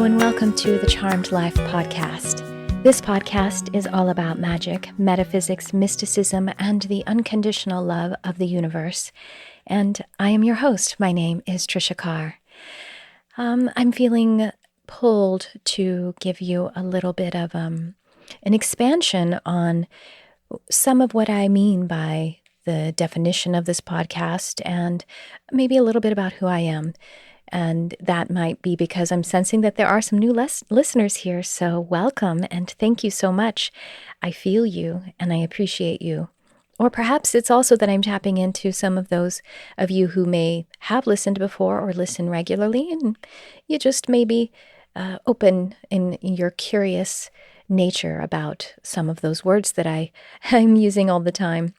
and welcome to the Charmed Life podcast. This podcast is all about magic, metaphysics, mysticism, and the unconditional love of the universe. And I am your host. My name is Tricia Carr. I'm feeling pulled to give you a little bit of an expansion on some of what I mean by the definition of this podcast and maybe a little bit about who I am. And that might be because I'm sensing that there are some new listeners here. So welcome and thank you so much. I feel you and I appreciate you. Or perhaps it's also that I'm tapping into some of those of you who may have listened before or listen regularly, and you just may be open in your curious nature about some of those words that I'm using all the time.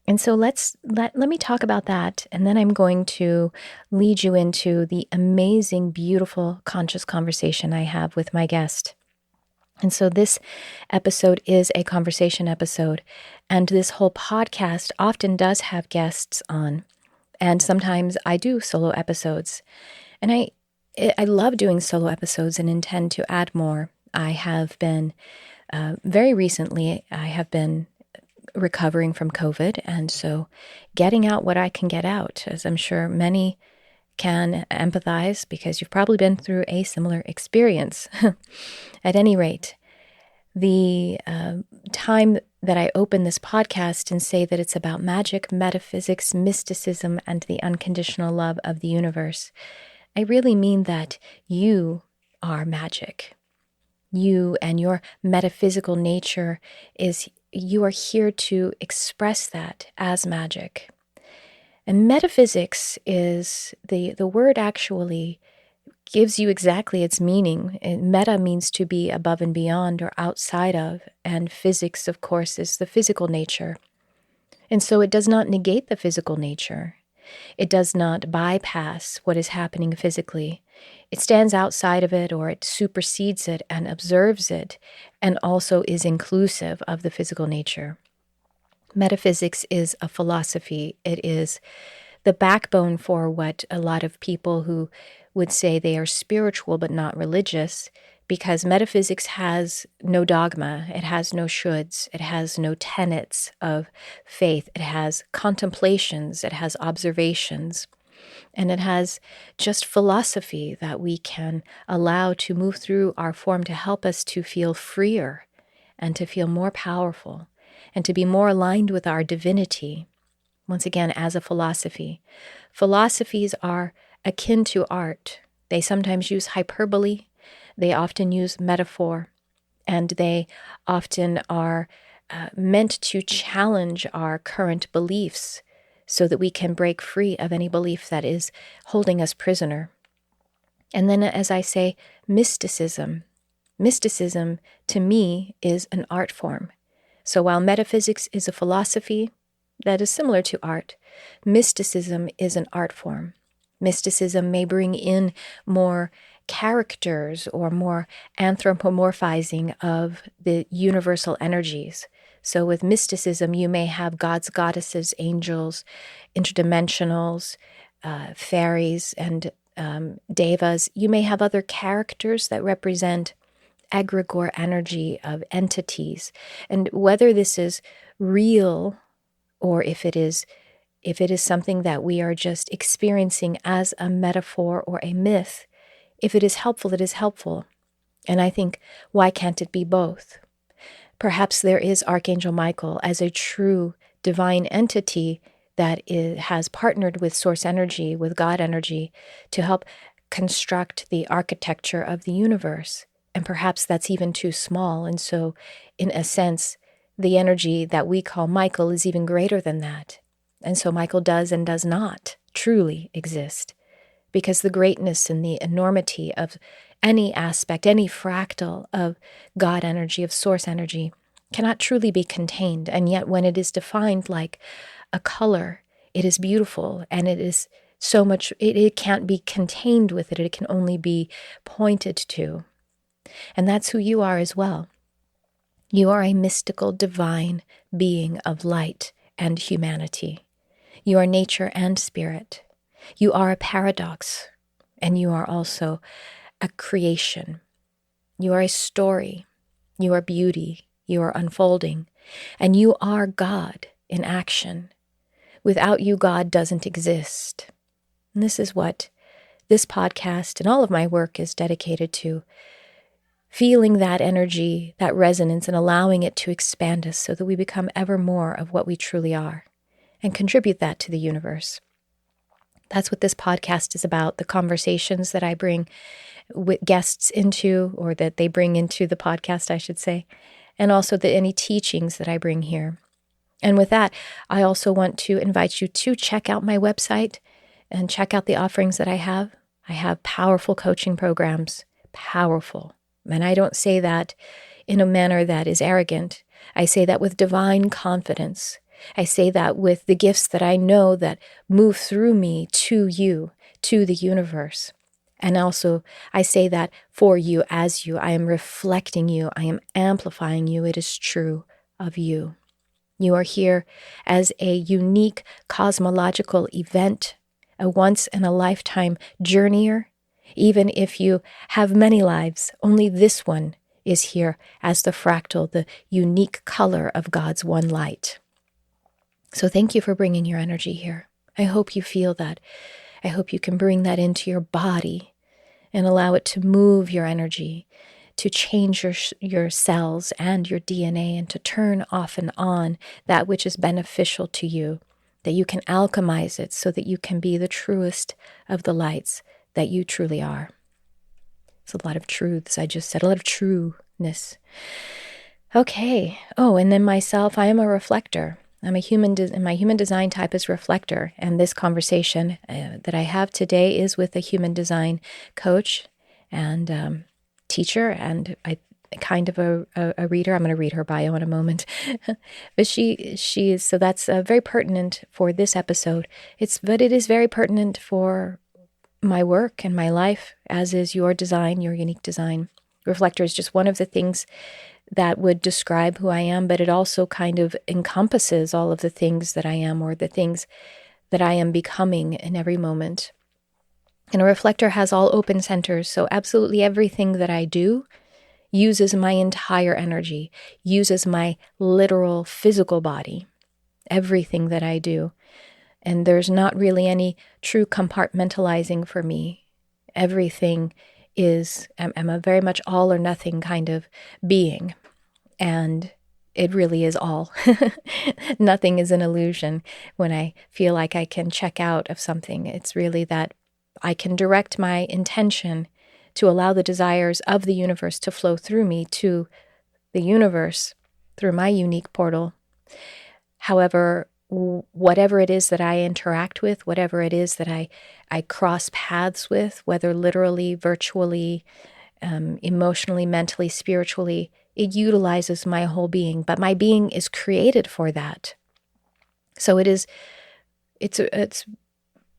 And so let me talk about that, and then I'm going to lead you into the amazing, beautiful, conscious conversation I have with my guest. And so this episode is a conversation episode, and this whole podcast often does have guests on, and sometimes I do solo episodes. And I love doing solo episodes and intend to add more. I have been, very recently, I have been recovering from COVID, and so getting out what I can get out, as I'm sure many can empathize because you've probably been through a similar experience. At any rate, the time that I open this podcast and say that it's about magic, metaphysics, mysticism, and the unconditional love of the universe, I really mean that you are magic. You and your metaphysical nature you are here to express that as magic. And metaphysics is, the word actually gives you exactly its meaning. Meta means to be above and beyond or outside of, and physics, of course, is the physical nature. And so it does not negate the physical nature. It does not bypass what is happening physically. It stands outside of it, or it supersedes it and observes it, and also is inclusive of the physical nature. Metaphysics is a philosophy. It is the backbone for what a lot of people who would say they are spiritual but not religious, because metaphysics has no dogma, it has no shoulds, it has no tenets of faith, it has contemplations, it has observations, and it has just philosophy that we can allow to move through our form to help us to feel freer and to feel more powerful and to be more aligned with our divinity. Once again, as a philosophy. Philosophies are akin to art. They sometimes use hyperbole, they often use metaphor, and they often are meant to challenge our current beliefs so that we can break free of any belief that is holding us prisoner. And then, as I say, mysticism. Mysticism, to me, is an art form. So while metaphysics is a philosophy that is similar to art, mysticism is an art form. Mysticism may bring in more characters or more anthropomorphizing of the universal energies. So with mysticism, you may have gods, goddesses, angels, interdimensionals, fairies, and devas. You may have other characters that represent egregore energy of entities. And whether this is real or if it is something that we are just experiencing as a metaphor or a myth, if it is helpful, it is helpful. And I think, why can't it be both? Perhaps there is Archangel Michael as a true divine entity that has partnered with source energy, with God energy, to help construct the architecture of the universe. And perhaps that's even too small. And so, in a sense, the energy that we call Michael is even greater than that. And so Michael does and does not truly exist, because the greatness and the enormity of any aspect, any fractal of God energy, of source energy, cannot truly be contained. And yet when it is defined like a color, it is beautiful, and it is so much, it can't be contained with it. It can only be pointed to. And that's who you are as well. You are a mystical, divine being of light and humanity. You are nature and spirit. You are a paradox, and you are also a creation. You are a story. You are beauty. You are unfolding. And you are God in action. Without you, God doesn't exist. And this is what this podcast and all of my work is dedicated to. Feeling that energy, that resonance, and allowing it to expand us so that we become ever more of what we truly are and contribute that to the universe. That's what this podcast is about, the conversations that I bring with guests into, or that they bring into the podcast, I should say, and also any teachings that I bring here. And with that, I also want to invite you to check out my website and check out the offerings that I have. I have powerful coaching programs, powerful. And I don't say that in a manner that is arrogant. I say that with divine confidence. I say that with the gifts that I know that move through me to you, to the universe. And also, I say that for you, as you. I am reflecting you. I am amplifying you. It is true of you. You are here as a unique cosmological event, a once-in-a-lifetime journeyer. Even if you have many lives, only this one is here as the fractal, the unique color of God's one light. So thank you for bringing your energy here. I hope you feel that. I hope you can bring that into your body and allow it to move your energy, to change your cells and your DNA, and to turn off and on that which is beneficial to you, that you can alchemize it so that you can be the truest of the lights that you truly are. It's a lot of truths. I just said a lot of trueness. Okay. Oh, and then myself, I am a reflector. I'm a my human design type is reflector. And this conversation that I have today is with a human design coach and teacher, and kind of a reader. I'm going to read her bio in a moment. But she is, so that's very pertinent for this episode. But it is very pertinent for my work and my life, as is your design, your unique design. Reflector is just one of the things that would describe who I am, but it also kind of encompasses all of the things that I am, or the things that I am becoming in every moment. And a reflector has all open centers, so absolutely everything that I do uses my entire energy, uses my literal physical body, everything that I do. And there's not really any true compartmentalizing for me. Everything is, I'm a very much all or nothing kind of being. And it really is all. Nothing is an illusion when I feel like I can check out of something. It's really that I can direct my intention to allow the desires of the universe to flow through me to the universe through my unique portal. However, whatever it is that I interact with, whatever it is that I cross paths with, whether literally, virtually, emotionally, mentally, spiritually, it utilizes my whole being. But my being is created for that. So it's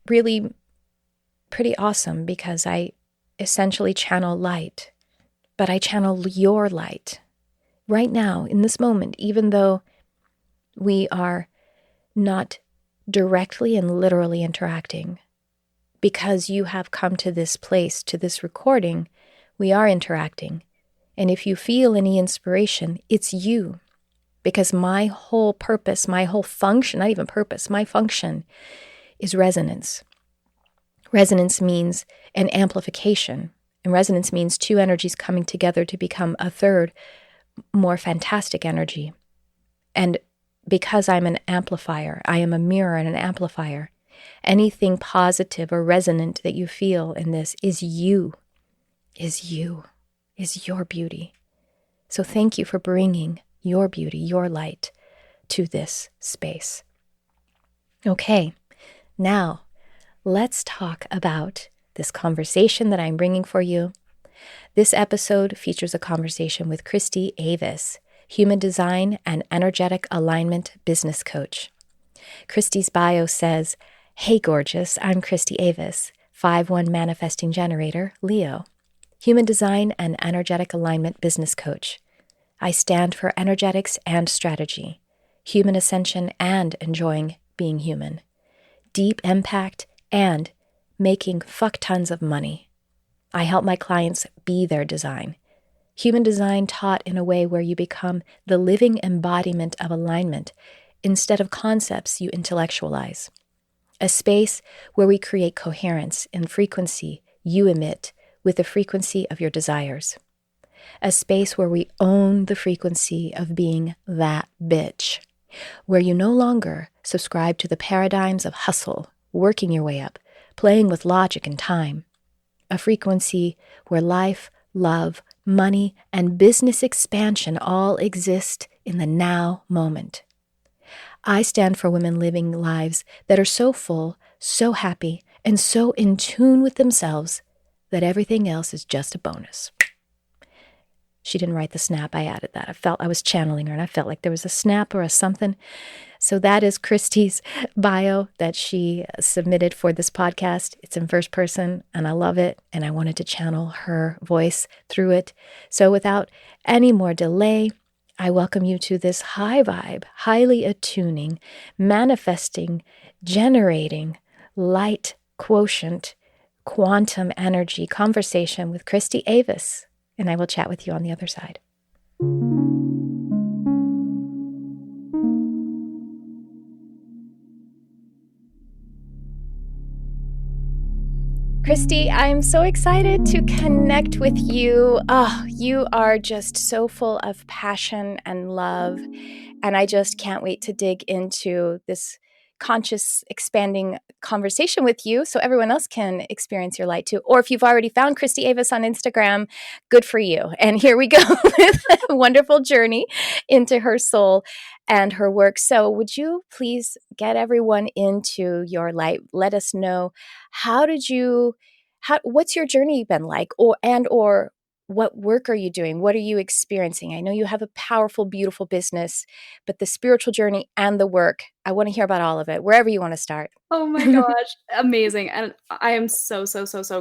really pretty awesome, because I essentially channel light, but I channel your light right now in this moment, even though we are not directly and literally interacting. Because you have come to this place, to this recording, we are interacting. And if you feel any inspiration, it's you. Because my whole purpose, my whole function, not even purpose, my function is resonance. Resonance means an amplification. And resonance means two energies coming together to become a third, more fantastic energy. And because I'm an amplifier, I am a mirror and an amplifier. Anything positive or resonant that you feel in this is you, is your beauty. So thank you for bringing your beauty, your light to this space. Okay, now let's talk about this conversation that I'm bringing for you. This episode features a conversation with Christy Avis, human design and energetic alignment business coach. Christy's bio says, "Hey gorgeous, I'm Christy Avis, 5/1 manifesting generator, Leo, human design and energetic alignment business coach. I stand for energetics and strategy, human ascension and enjoying being human, deep impact and making fuck tons of money. I help my clients be their design, Human design taught in a way where you become the living embodiment of alignment instead of concepts you intellectualize. A space where we create coherence in frequency you emit with the frequency of your desires. A space where we own the frequency of being that bitch, where you no longer subscribe to the paradigms of hustle, working your way up, playing with logic and time. A frequency where life, love, money, and business expansion all exist in the now moment. I stand for women living lives that are so full, so happy, and so in tune with themselves that everything else is just a bonus. She didn't write the snap. I added that. I felt I was channeling her, and I felt like there was a snap or a something. So that is Christy's bio that she submitted for this podcast. It's in first person, and I love it, and I wanted to channel her voice through it. So without any more delay, I welcome you to this high vibe, highly attuning, manifesting, generating, light quotient, quantum energy conversation with Christy Avis, and I will chat with you on the other side. Christy, I'm so excited to connect with you. Oh, you are just so full of passion and love, and I just can't wait to dig into this conscious, expanding conversation with you so everyone else can experience your light too. Or if you've already found Christy Avis on Instagram, good for you. And here we go with a wonderful journey into her soul and her work. So would you please get everyone into your light? Let us know, what's your journey been like, or what work are you doing? What are you experiencing? I know you have a powerful, beautiful business, but the spiritual journey and the work, I want to hear about all of it, wherever you want to start. Oh my gosh, amazing. And I am so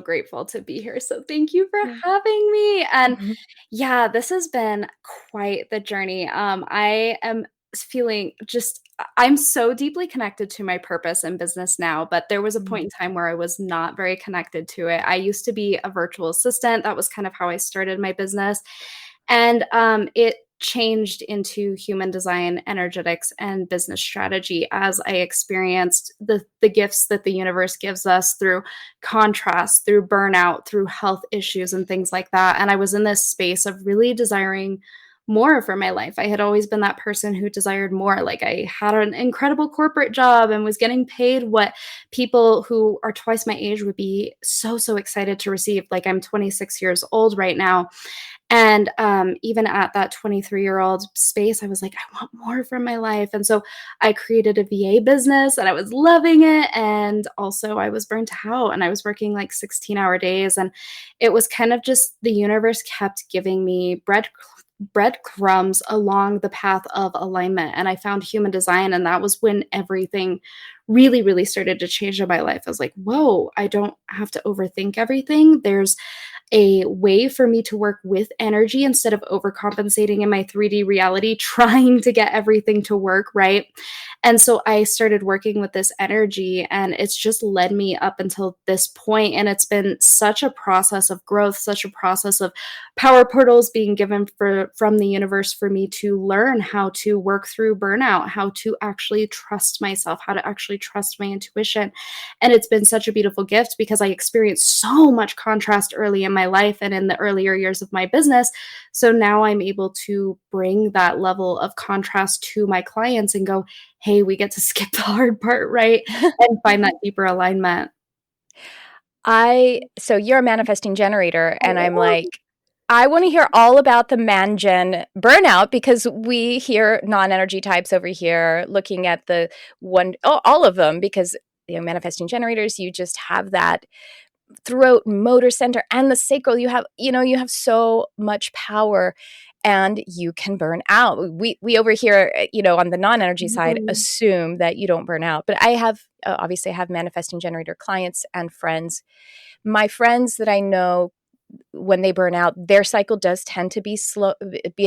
grateful to be here. So thank you for having me. And yeah, this has been quite the journey. I am feeling I'm so deeply connected to my purpose in business now, but there was a point in time where I was not very connected to it. I used to be a virtual assistant. That was kind of how I started my business. And it changed into human design, energetics, and business strategy as I experienced the gifts that the universe gives us through contrast, through burnout, through health issues, and things like that. And I was in this space of really desiring more for my life. I had always been that person who desired more. Like, I had an incredible corporate job and was getting paid what people who are twice my age would be so excited to receive. Like, I'm 26 years old right now. And even at that 23-year-old space, I was like, I want more from my life. And so I created a VA business and I was loving it. And also I was burnt out and I was working like 16-hour days. And it was kind of just the universe kept giving me breadcrumbs along the path of alignment. And I found human design. And that was when everything really started to change in my life. I was like, whoa, I don't have to overthink everything. There's a way for me to work with energy instead of overcompensating in my 3D reality, trying to get everything to work, right? And so I started working with this energy, and it's just led me up until this point. And it's been such a process of growth, such a process of power portals being given from the universe for me to learn how to work through burnout, how to actually trust myself, how to actually trust my intuition. And it's been such a beautiful gift because I experienced so much contrast early in my life and in the earlier years of my business. So now I'm able to bring that level of contrast to my clients and go, hey, we get to skip the hard part, right? And find that deeper alignment. So you're a manifesting generator, and I'm like, I want to hear all about the man-gen burnout, because we hear non-energy types over here looking at all of them, because manifesting generators, you just have that throat motor center and the sacral. You have so much power, and you can burn out. We over here, on the non-energy side, assume that you don't burn out. But I have obviously I have manifesting generator clients and friends. My friends that I know, when they burn out, their cycle does tend to be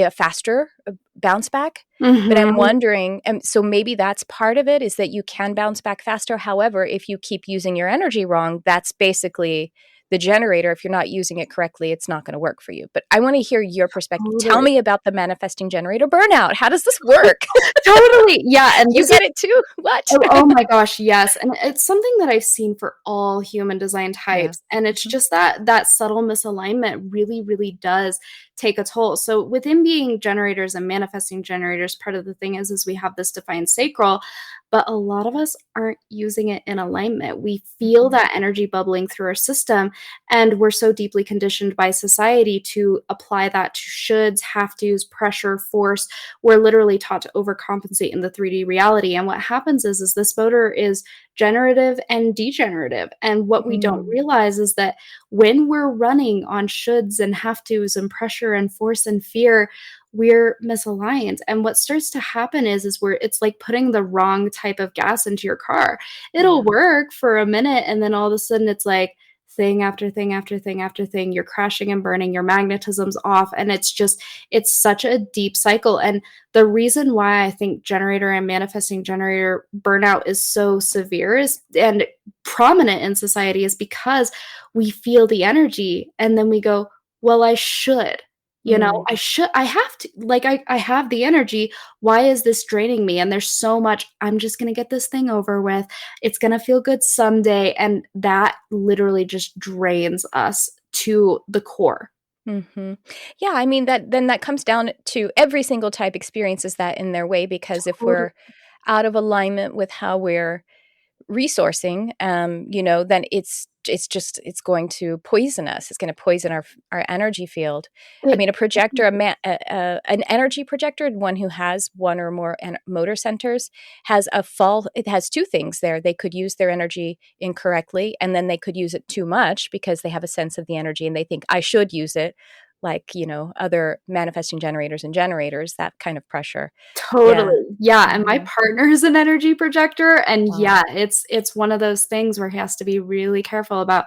a faster bounce back. But I'm wondering, and so maybe that's part of it, is that you can bounce back faster. However, if you keep using your energy wrong, that's basically the generator, if you're not using it correctly, it's not going to work for you. But I want to hear your perspective. Totally. Tell me about the manifesting generator burnout. How does this work? Totally. Yeah. And You get it too? What? Oh my gosh, yes. And it's something that I've seen for all human design Yeah. types. And it's just that subtle misalignment really, really does take a toll. So within being generators and manifesting generators, part of the thing is we have this defined sacral, but a lot of us aren't using it in alignment. We feel that energy bubbling through our system, and we're so deeply conditioned by society to apply that to shoulds, have tos, pressure, force. We're literally taught to overcompensate in the 3D reality. And what happens is this motor is generative and degenerative. And what we don't realize is that when we're running on shoulds and have tos and pressure and force and fear, we're misaligned. And what starts to happen is where it's like putting the wrong type of gas into your car. It'll work for a minute, and then all of a sudden it's like thing after thing after thing after thing. You're crashing and burning, your magnetism's off, and it's such a deep cycle. And the reason why I think generator and manifesting generator burnout is so severe and prominent in society is because we feel the energy and then we go, well, I should. I have to, like, I have the energy. Why is this draining me? And there's so much, I'm just going to get this thing over with. It's going to feel good someday. And that literally just drains us to the core. Mm-hmm. Yeah, I mean, that comes down to every single type experiences that in their way, because if we're out of alignment with how we're resourcing, then it's going to poison us. It's going to poison our energy field. I mean, a projector, an energy projector, one who has one or more motor centers, it has two things there. They could use their energy incorrectly, and then they could use it too much because they have a sense of the energy and they think I should use it, like, other manifesting generators and generators, that kind of pressure. Totally. Yeah. And my partner is an energy projector. And it's one of those things where he has to be really careful about,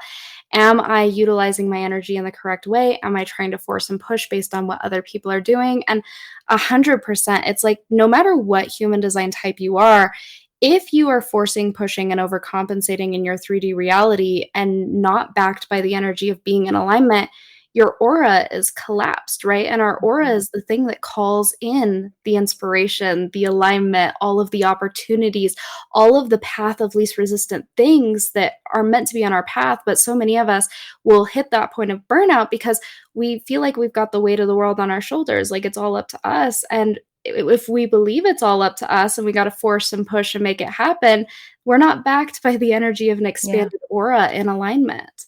am I utilizing my energy in the correct way? Am I trying to force and push based on what other people are doing? And 100%, it's like, no matter what human design type you are, if you are forcing, pushing, and overcompensating in your 3D reality and not backed by the energy of being in alignment, your aura is collapsed, right? And our aura is the thing that calls in the inspiration, the alignment, all of the opportunities, all of the path of least resistant things that are meant to be on our path. But so many of us will hit that point of burnout because we feel like we've got the weight of the world on our shoulders, like it's all up to us. And if we believe it's all up to us and we got to force and push and make it happen, we're not backed by the enery of an expanded aura in alignment.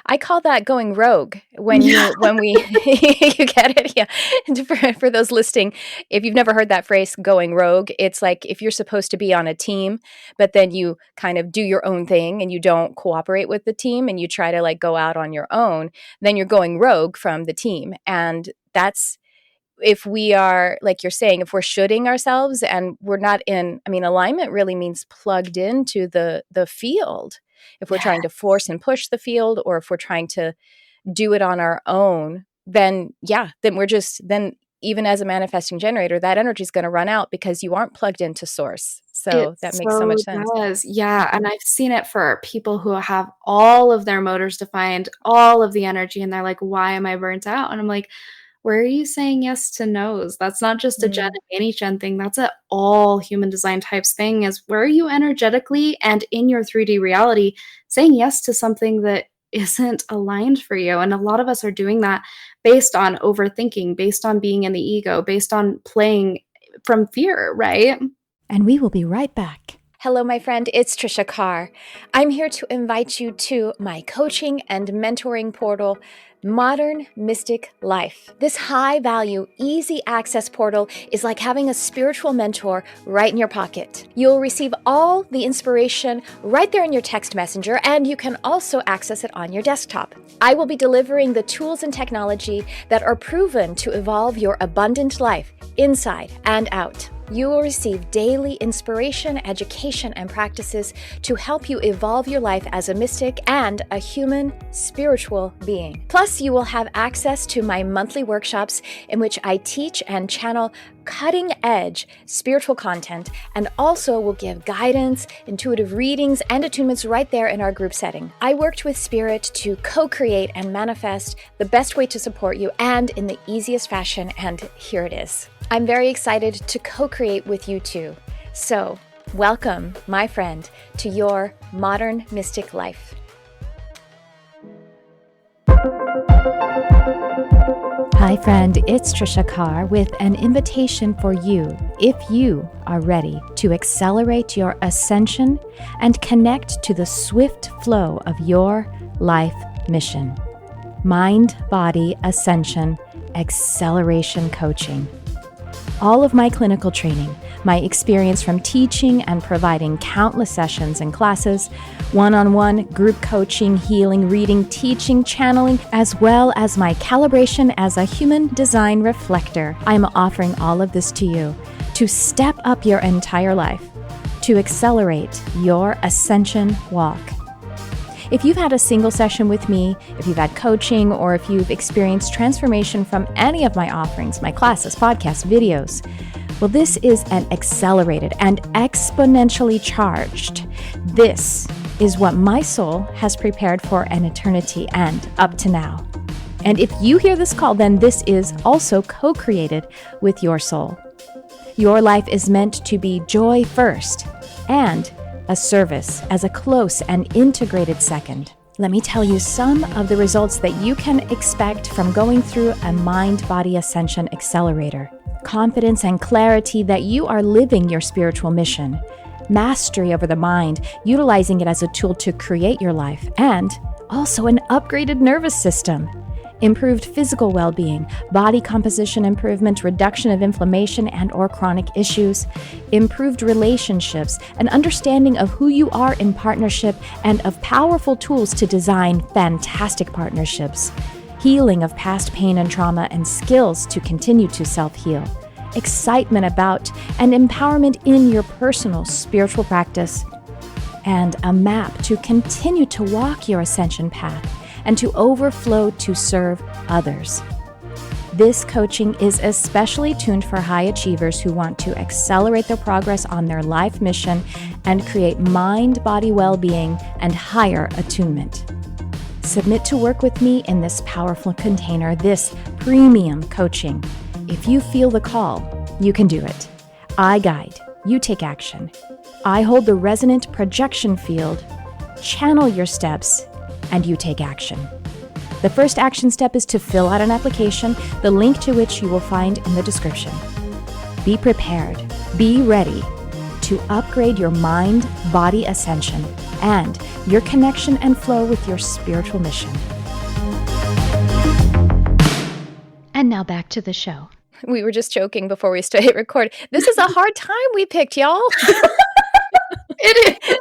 I call that going rogue when we you get it? Yeah. And for those listening, if you've never heard that phrase, going rogue, it's like if you're supposed to be on a team, but then you kind of do your own thing and you don't cooperate with the team and you try to like go out on your own, then you're going rogue from the team. And that's, if we are, like you're saying, if we're shoulding ourselves and we're not in, I mean, alignment really means plugged into the field. If we're trying to force and push the field, or if we're trying to do it on our own, then even as a manifesting generator, that energy is going to run out because you aren't plugged into source. So that makes so much sense. Yeah. And I've seen it for people who have all of their motors defined, all of the energy, and they're like, why am I burnt out? And I'm like, where are you saying yes to no's? That's not just a Gen and Anti-Gen thing. That's a all human design types thing, is where are you energetically and in your 3D reality saying yes to something that isn't aligned for you? And a lot of us are doing that based on overthinking, based on being in the ego, based on playing from fear, right? And we will be right back. Hello, my friend. It's Tricia Carr. I'm here to invite you to my coaching and mentoring portal, Modern Mystic Life. This high-value, easy access portal is like having a spiritual mentor right in your pocket. You'll receive all the inspiration right there in your text messenger, and you can also access it on your desktop. I will be delivering the tools and technology that are proven to evolve your abundant life inside and out. You will receive daily inspiration, education, and practices to help you evolve your life as a mystic and a human spiritual being. Plus, Plus, you will have access to my monthly workshops in which I teach and channel cutting-edge spiritual content, and also will give guidance, intuitive readings, and attunements right there in our group setting. I worked with Spirit to co-create and manifest the best way to support you and in the easiest fashion, and here it is. I'm very excited to co-create with you too. So, welcome, my friend, to your modern mystic life. Hi friend, it's Tricia Carr with an invitation for you if you are ready to accelerate your ascension and connect to the swift flow of your life mission. Mind, Body, Ascension, Acceleration Coaching. All of my clinical training, my experience from teaching and providing countless sessions and classes, one-on-one, group coaching, healing, reading, teaching, channeling, as well as my calibration as a human design reflector. I'm offering all of this to you to step up your entire life, to accelerate your ascension walk. If you've had a single session with me, if you've had coaching, or if you've experienced transformation from any of my offerings, my classes, podcasts, videos, well, this is an accelerated and exponentially charged. This is what my soul has prepared for an eternity and up to now. And if you hear this call, then this is also co-created with your soul. Your life is meant to be joy first and a service as a close and integrated second. Let me tell you some of the results that you can expect from going through a mind-body ascension accelerator. Confidence and clarity that you are living your spiritual mission. Mastery over the mind, utilizing it as a tool to create your life. And also an upgraded nervous system. Improved physical well-being, body composition improvement, reduction of inflammation and or chronic issues, improved relationships, an understanding of who you are in partnership, and of powerful tools to design fantastic partnerships, healing of past pain and trauma, and skills to continue to self-heal, excitement about and empowerment in your personal spiritual practice, and a map to continue to walk your ascension path and to overflow to serve others. This coaching is especially tuned for high achievers who want to accelerate their progress on their life mission and create mind-body well-being and higher attunement. Submit to work with me in this powerful container, this premium coaching. If you feel the call, you can do it. I guide, you take action. I hold the resonant projection field, channel your steps, and you take action. The first action step is to fill out an application, the link to which you will find in the description. Be prepared, be ready to upgrade your mind-body ascension and your connection and flow with your spiritual mission. And now back to the show. We were just joking before we hit record. This is a hard time we picked, y'all. It is.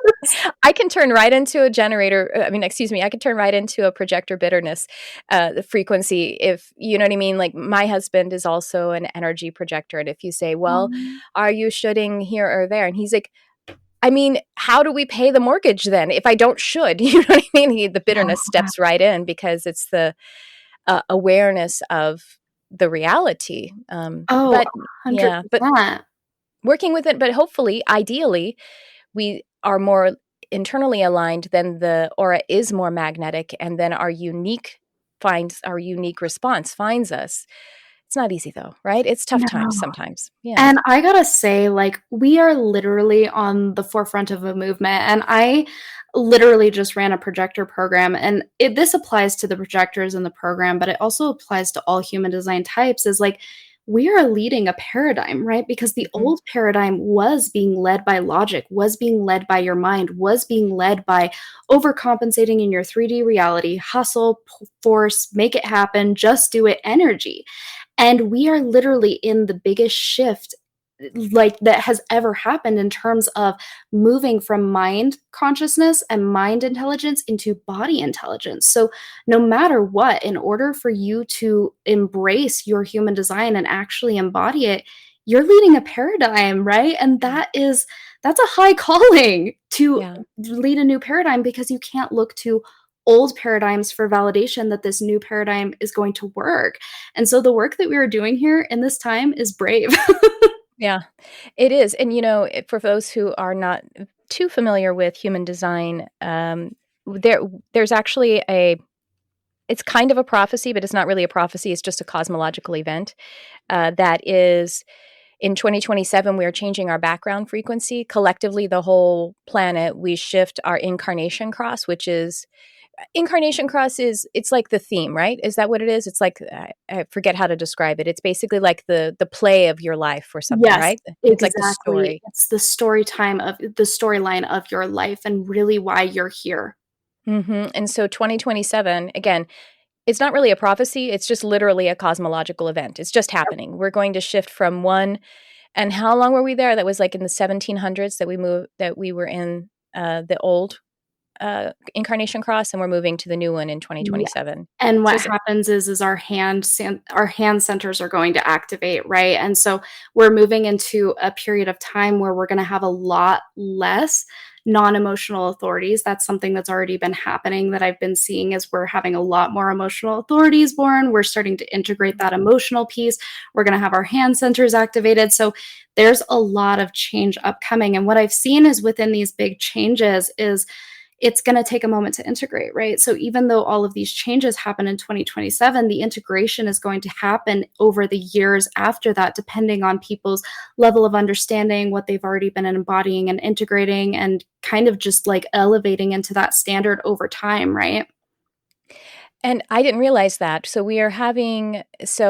I can turn right into a generator. I can turn right into a projector bitterness, the frequency. If you know what I mean, like my husband is also an energy projector. And if you say, well, are you shoulding here or there? And he's like, I mean, how do we pay the mortgage then if I don't should? You know what I mean? The bitterness steps right in because it's the awareness of the reality. But 100%. Working with it, but hopefully, ideally, we are more internally aligned, then the aura is more magnetic, and then our unique response finds us. It's not easy though, right? It's tough times sometimes. Yeah. And I gotta say, like, we are literally on the forefront of a movement, and I literally just ran a projector program, and this applies to the projectors in the program, but it also applies to all human design types, is like, we are leading a paradigm, right? Because the old paradigm was being led by logic, was being led by your mind, was being led by overcompensating in your 3D reality, hustle, force, make it happen, just do it energy. And we are literally in the biggest shift like that has ever happened in terms of moving from mind consciousness and mind intelligence into body intelligence. So no matter what, in order for you to embrace your human design and actually embody it, you're leading a paradigm, right? And that's a high calling to lead a new paradigm, because you can't look to old paradigms for validation that this new paradigm is going to work. And so the work that we are doing here in this time is brave. Yeah, it is. And, for those who are not too familiar with human design, there's actually it's kind of a prophecy, but it's not really a prophecy. It's just a cosmological event that is in 2027, we are changing our background frequency. Collectively, the whole planet, we shift our incarnation cross, which is incarnation cross it's like the theme, right? Is that what it is? It's like I forget how to describe it. It's basically like the play of your life or something, Yes, right? It's like the exactly. story. It's the storyline of your life and really why you're here. And so 2027, again, it's not really a prophecy. It's just literally a cosmological event. It's just happening. We're going to shift from one. And how long were we there? That was like in the 1700s that we were in the old incarnation cross, and we're moving to the new one in Yeah. 2027. And So what happens is our hand centers are going to activate, right? And so we're moving into a period of time where we're going to have a lot less non-emotional authorities. That's something that's already been happening that I've been seeing is we're having a lot more emotional authorities born. We're starting to integrate that emotional piece. We're going to have our hand centers activated. So there's a lot of change upcoming. And what I've seen is within these big changes is it's going to take a moment to integrate, right? So even though all of these changes happen in 2027, the integration is going to happen over the years after that, depending on people's level of understanding, what they've already been embodying and integrating, and kind of just like elevating into that standard over time, right? And I didn't realize that. So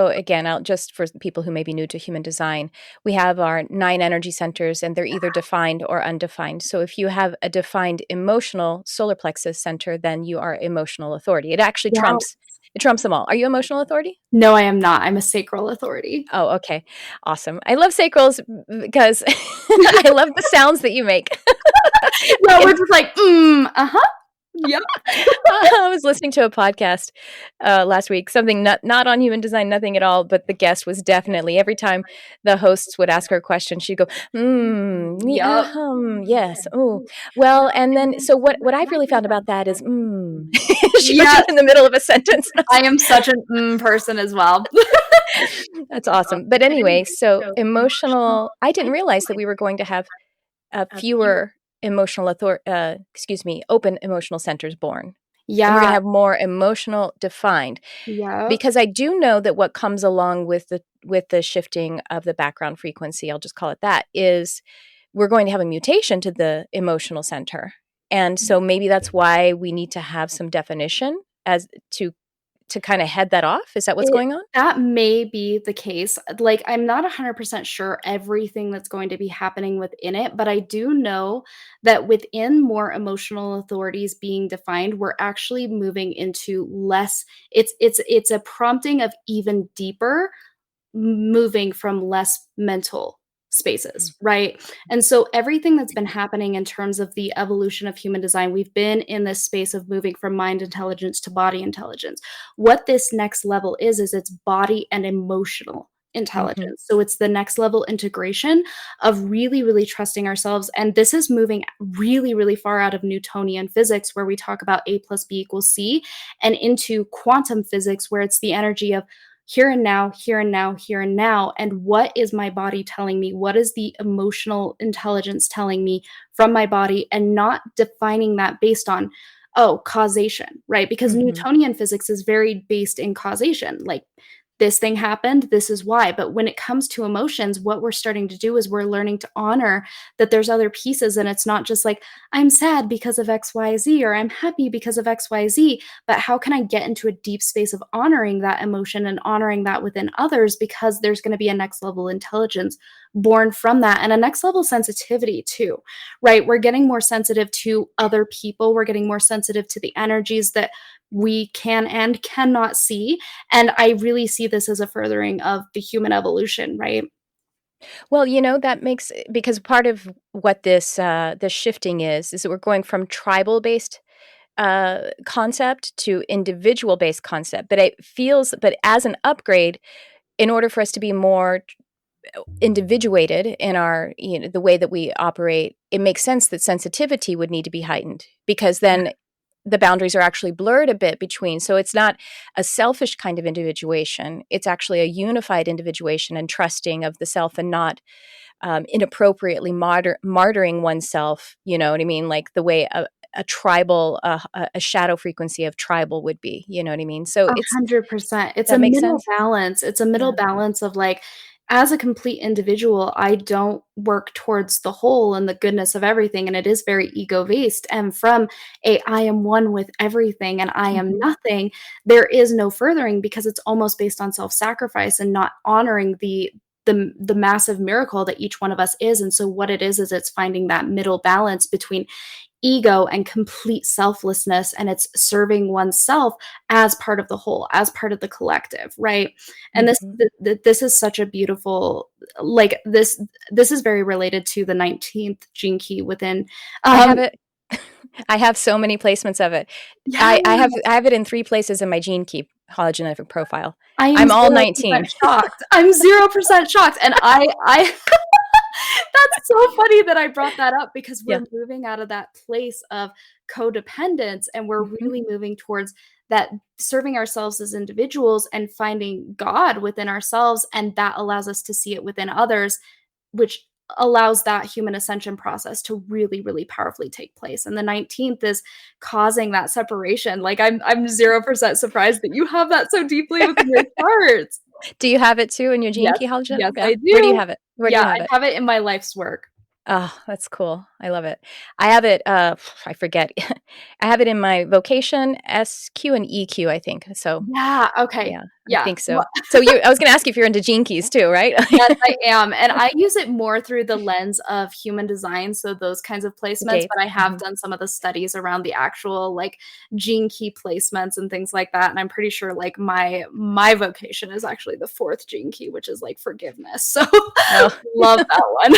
again, just for people who may be new to human design, we have our 9 energy centers and they're either defined or undefined. So if you have a defined emotional solar plexus center, then you are emotional authority. It actually Wow. trumps them all. Are you emotional authority? No, I am not. I'm a sacral authority. Oh, okay. Awesome. I love sacrals because I love the sounds that you make. No, we're just like, uh-huh. Yep. I was listening to a podcast last week, something not on human design, nothing at all, but the guest was definitely, every time the hosts would ask her a question, she'd go, Yep. yes, oh, well, and then, so what I've really found about that is, she puts Yeah, it in the middle of a sentence. I am such an person as well. That's awesome. But anyway, so I didn't realize that we were going to have fewer open emotional centers born. And we're going Yeah. to have more emotional defined, Yep. because I do know that what comes along with the shifting of the background frequency, I'll just call it that, is we're going to have a mutation to the emotional center. And so maybe that's why we need to have some definition as to kind of head that off. Is that what's going on? That may be the case. Like, I'm not 100% sure everything that's going to be happening within it, but I do know that within more emotional authorities being defined, we're actually moving into less. It's a prompting of even deeper moving from less mental spaces, right? And so everything that's been happening in terms of the evolution of human design, we've been in this space of moving from mind intelligence to body intelligence. What this next level is it's body and emotional Mm-hmm. intelligence. So it's the next level integration of really, really trusting ourselves. And this is moving really, really far out of Newtonian physics, where we talk about A plus B equals C, and into quantum physics, where it's the energy of here and now, here and now, here and now. And what is my body telling me? What is the emotional intelligence telling me from my body? And not defining that based on, oh, causation, right? Because Mm-hmm. Newtonian physics is very based in causation. Like, this thing happened, this is why. But when it comes to emotions, what we're starting to do is we're learning to honor that there's other pieces. And it's not just like, I'm sad because of XYZ, or I'm happy because of XYZ, but how can I get into a deep space of honoring that emotion and honoring that within others? Because there's going to be a next level intelligence born from that, and a next level sensitivity too, right? We're getting more sensitive to other people. We're getting more sensitive to the energies that we can and cannot see. And I really see this as a furthering of the human evolution, right? Well, that makes, because part of what this shifting is that we're going from tribal based concept to individual based concept. But as an upgrade, in order for us to be more individuated in our, the way that we operate, it makes sense that sensitivity would need to be heightened, because then the boundaries are actually blurred a bit between. So it's not a selfish kind of individuation. It's actually a unified individuation and trusting of the self, and not inappropriately martyring oneself. You know what I mean? Like the way a tribal, a shadow frequency of tribal would be. You know what I mean? So it's 100%. It's a that makes middle sense. balance. It's a middle Yeah. balance of like, as a complete individual, I don't work towards the whole and the goodness of everything. And it is very ego based. And from a I am one with everything and I am Mm-hmm. nothing, there is no furthering, because it's almost based on self sacrifice and not honoring the massive miracle that each one of us is. And so what it is it's finding that middle balance between ego and complete selflessness, and it's serving oneself as part of the whole, as part of the collective, right? And Mm-hmm. this is such a beautiful, like this is very related to the 19th gene key within. I have um it. I have so many placements of it. yeah, I have it in 3 places in my gene key hologenetic profile. I am I'm all 0% 19. shocked. I'm 0% shocked, and I that's so funny that I brought that up, because Yeah. we're moving out of that place of codependence, and we're Mhm. really moving towards that, serving ourselves as individuals and finding God within ourselves, and that allows us to see it within others, which allows that human ascension process to really, really powerfully take place. And the 19th is causing that separation. Like I'm 0% surprised that you have that so deeply within your charts. Do you have it too in your gene Yes, key hologen? yes, Yeah. I Where do you do. have it? Where do Yeah, you I have it? have it in my life's work. Oh, that's cool. I love it. I have it, I forget. I have it in my vocation, SQ and EQ, I think. So, Yeah, okay. yeah, I Yeah. think so. So I was going to ask you if you're into gene keys too, right? Yes, I am, and I use it more through the lens of human design, so those kinds of The placements, gates. but I have Mhm. done some of the studies around the actual, like, gene key placements and things like that, and I'm pretty sure, like, my vocation is actually the 4th gene key, which is, like, forgiveness, so Oh, love that one.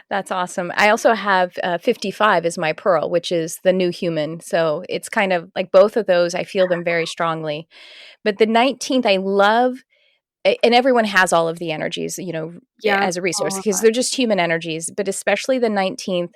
that's awesome. I also have 55 as my pearl, which is the new human. So it's kind of like both of those, I feel them very strongly. But the 19th, I love, and everyone has all of the energies, Yes, as a resource, all of because us. they're just human energies, but especially the 19th.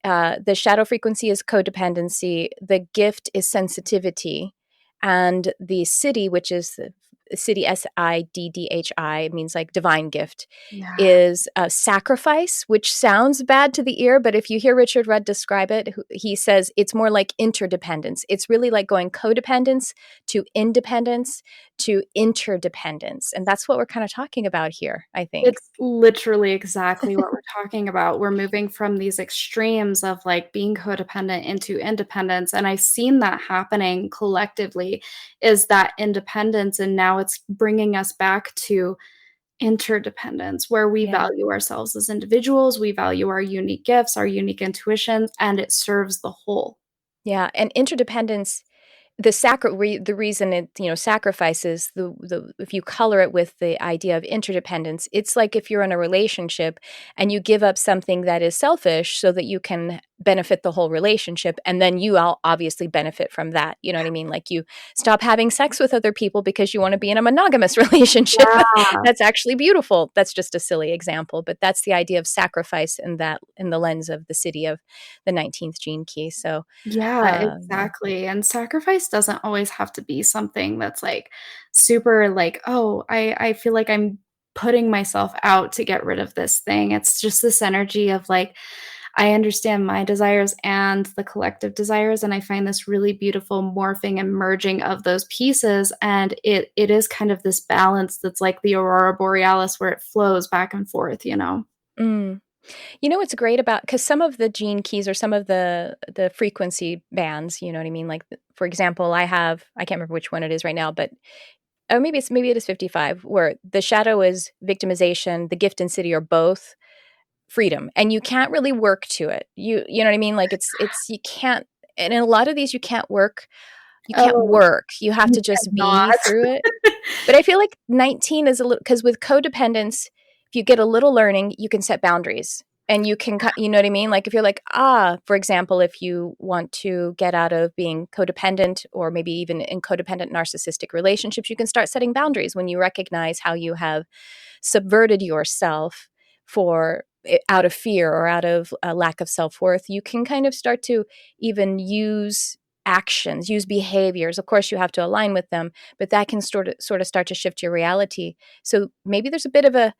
The shadow frequency is codependency. The gift is sensitivity. And the city, which is the city, SIDDHI, means like divine gift, Yeah. is sacrifice, which sounds bad to the ear. But if you hear Richard Rudd describe it, he says it's more like interdependence. It's really like going codependence to independence to interdependence. And that's what we're kind of talking about here, I think. It's literally exactly what we're talking about. We're moving from these extremes of, like, being codependent into independence, and I've seen that happening collectively, is that independence, and now it's bringing us back to interdependence, where we Yeah. value ourselves as individuals, we value our unique gifts, our unique intuitions, and it serves the whole. Yeah. And interdependence, the reason it sacrifices the if you color it with the idea of interdependence, it's like if you're in a relationship and you give up something that is selfish so that you can benefit the whole relationship, and then you all obviously benefit from that. You know what I mean? Like you stop having sex with other people because you want to be in a monogamous relationship. Yeah. That's actually beautiful. That's just a silly example, but that's the idea of sacrifice in the lens of the city of the 19th gene key. So Yeah, yeah. exactly, and sacrifice doesn't always have to be something that's, like, super, like, "Oh, I feel like I'm putting myself out to get rid of this thing." It's just this energy of, like, I understand my desires and the collective desires, and I find this really beautiful morphing and merging of those pieces, and it is kind of this balance that's like the aurora borealis where it flows back and forth, you know? Mm. You know what's great about, because some of the gene keys or some of the frequency bands, you know what I mean? Like, for example, I can't remember which one it is right now, but maybe it is 55, where the shadow is victimization, the gift and city are both freedom, and you can't really work to it. You know what I mean? Like it's you can't, and in a lot of these you can't Oh, work. You have you to just be cannot. through it. But I feel like 19 is a little, because with codependence, if you get a little learning, you can set boundaries. And you can, you know what I mean? Like if you're like, for example, if you want to get out of being codependent or maybe even in codependent narcissistic relationships, you can start setting boundaries when you recognize how you have subverted yourself for out of fear or out of a lack of self-worth, you can kind of start to even use actions, use behaviors. Of course, you have to align with them, but that can sort of start to shift your reality. So maybe there's a bit of a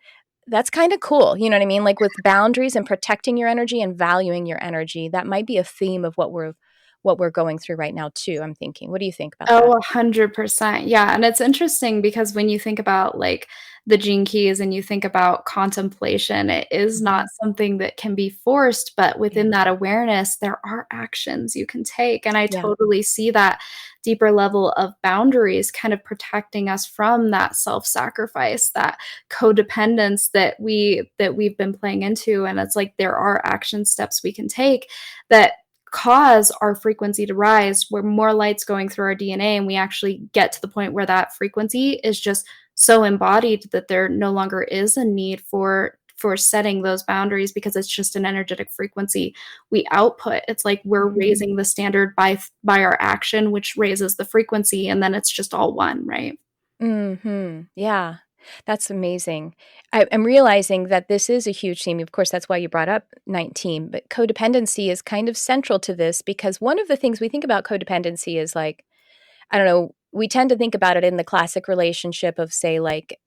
that's kind of cool. You know what I mean? Like with boundaries and protecting your energy and valuing your energy, that might be a theme of what we're going through right now too. I'm thinking. What do you think about Oh, that? 100%. Yeah, and it's interesting because when you think about, like, the Gene Keys and you think about contemplation, it is not Mhm. something that can be forced, but Yeah. within that awareness, there are actions you can take, and I Yeah. totally see that deeper level of boundaries kind of protecting us from that self-sacrifice, that codependence that we've been playing into, and it's like there are action steps we can take that cause our frequency to rise, where more light's going through our DNA, and we actually get to the point where that frequency is just so embodied that there no longer is a need for setting those boundaries because it's just an energetic frequency we output. It's like we're Mhm. raising the standard by our action, which raises the frequency, and then it's just all one, right? Mhm. Yeah. That's amazing. I'm realizing that this is a huge theme. Of course, that's why you brought up 19, but codependency is kind of central to this because one of the things we think about codependency is like, I don't know, we tend to think about it in the classic relationship of, say, like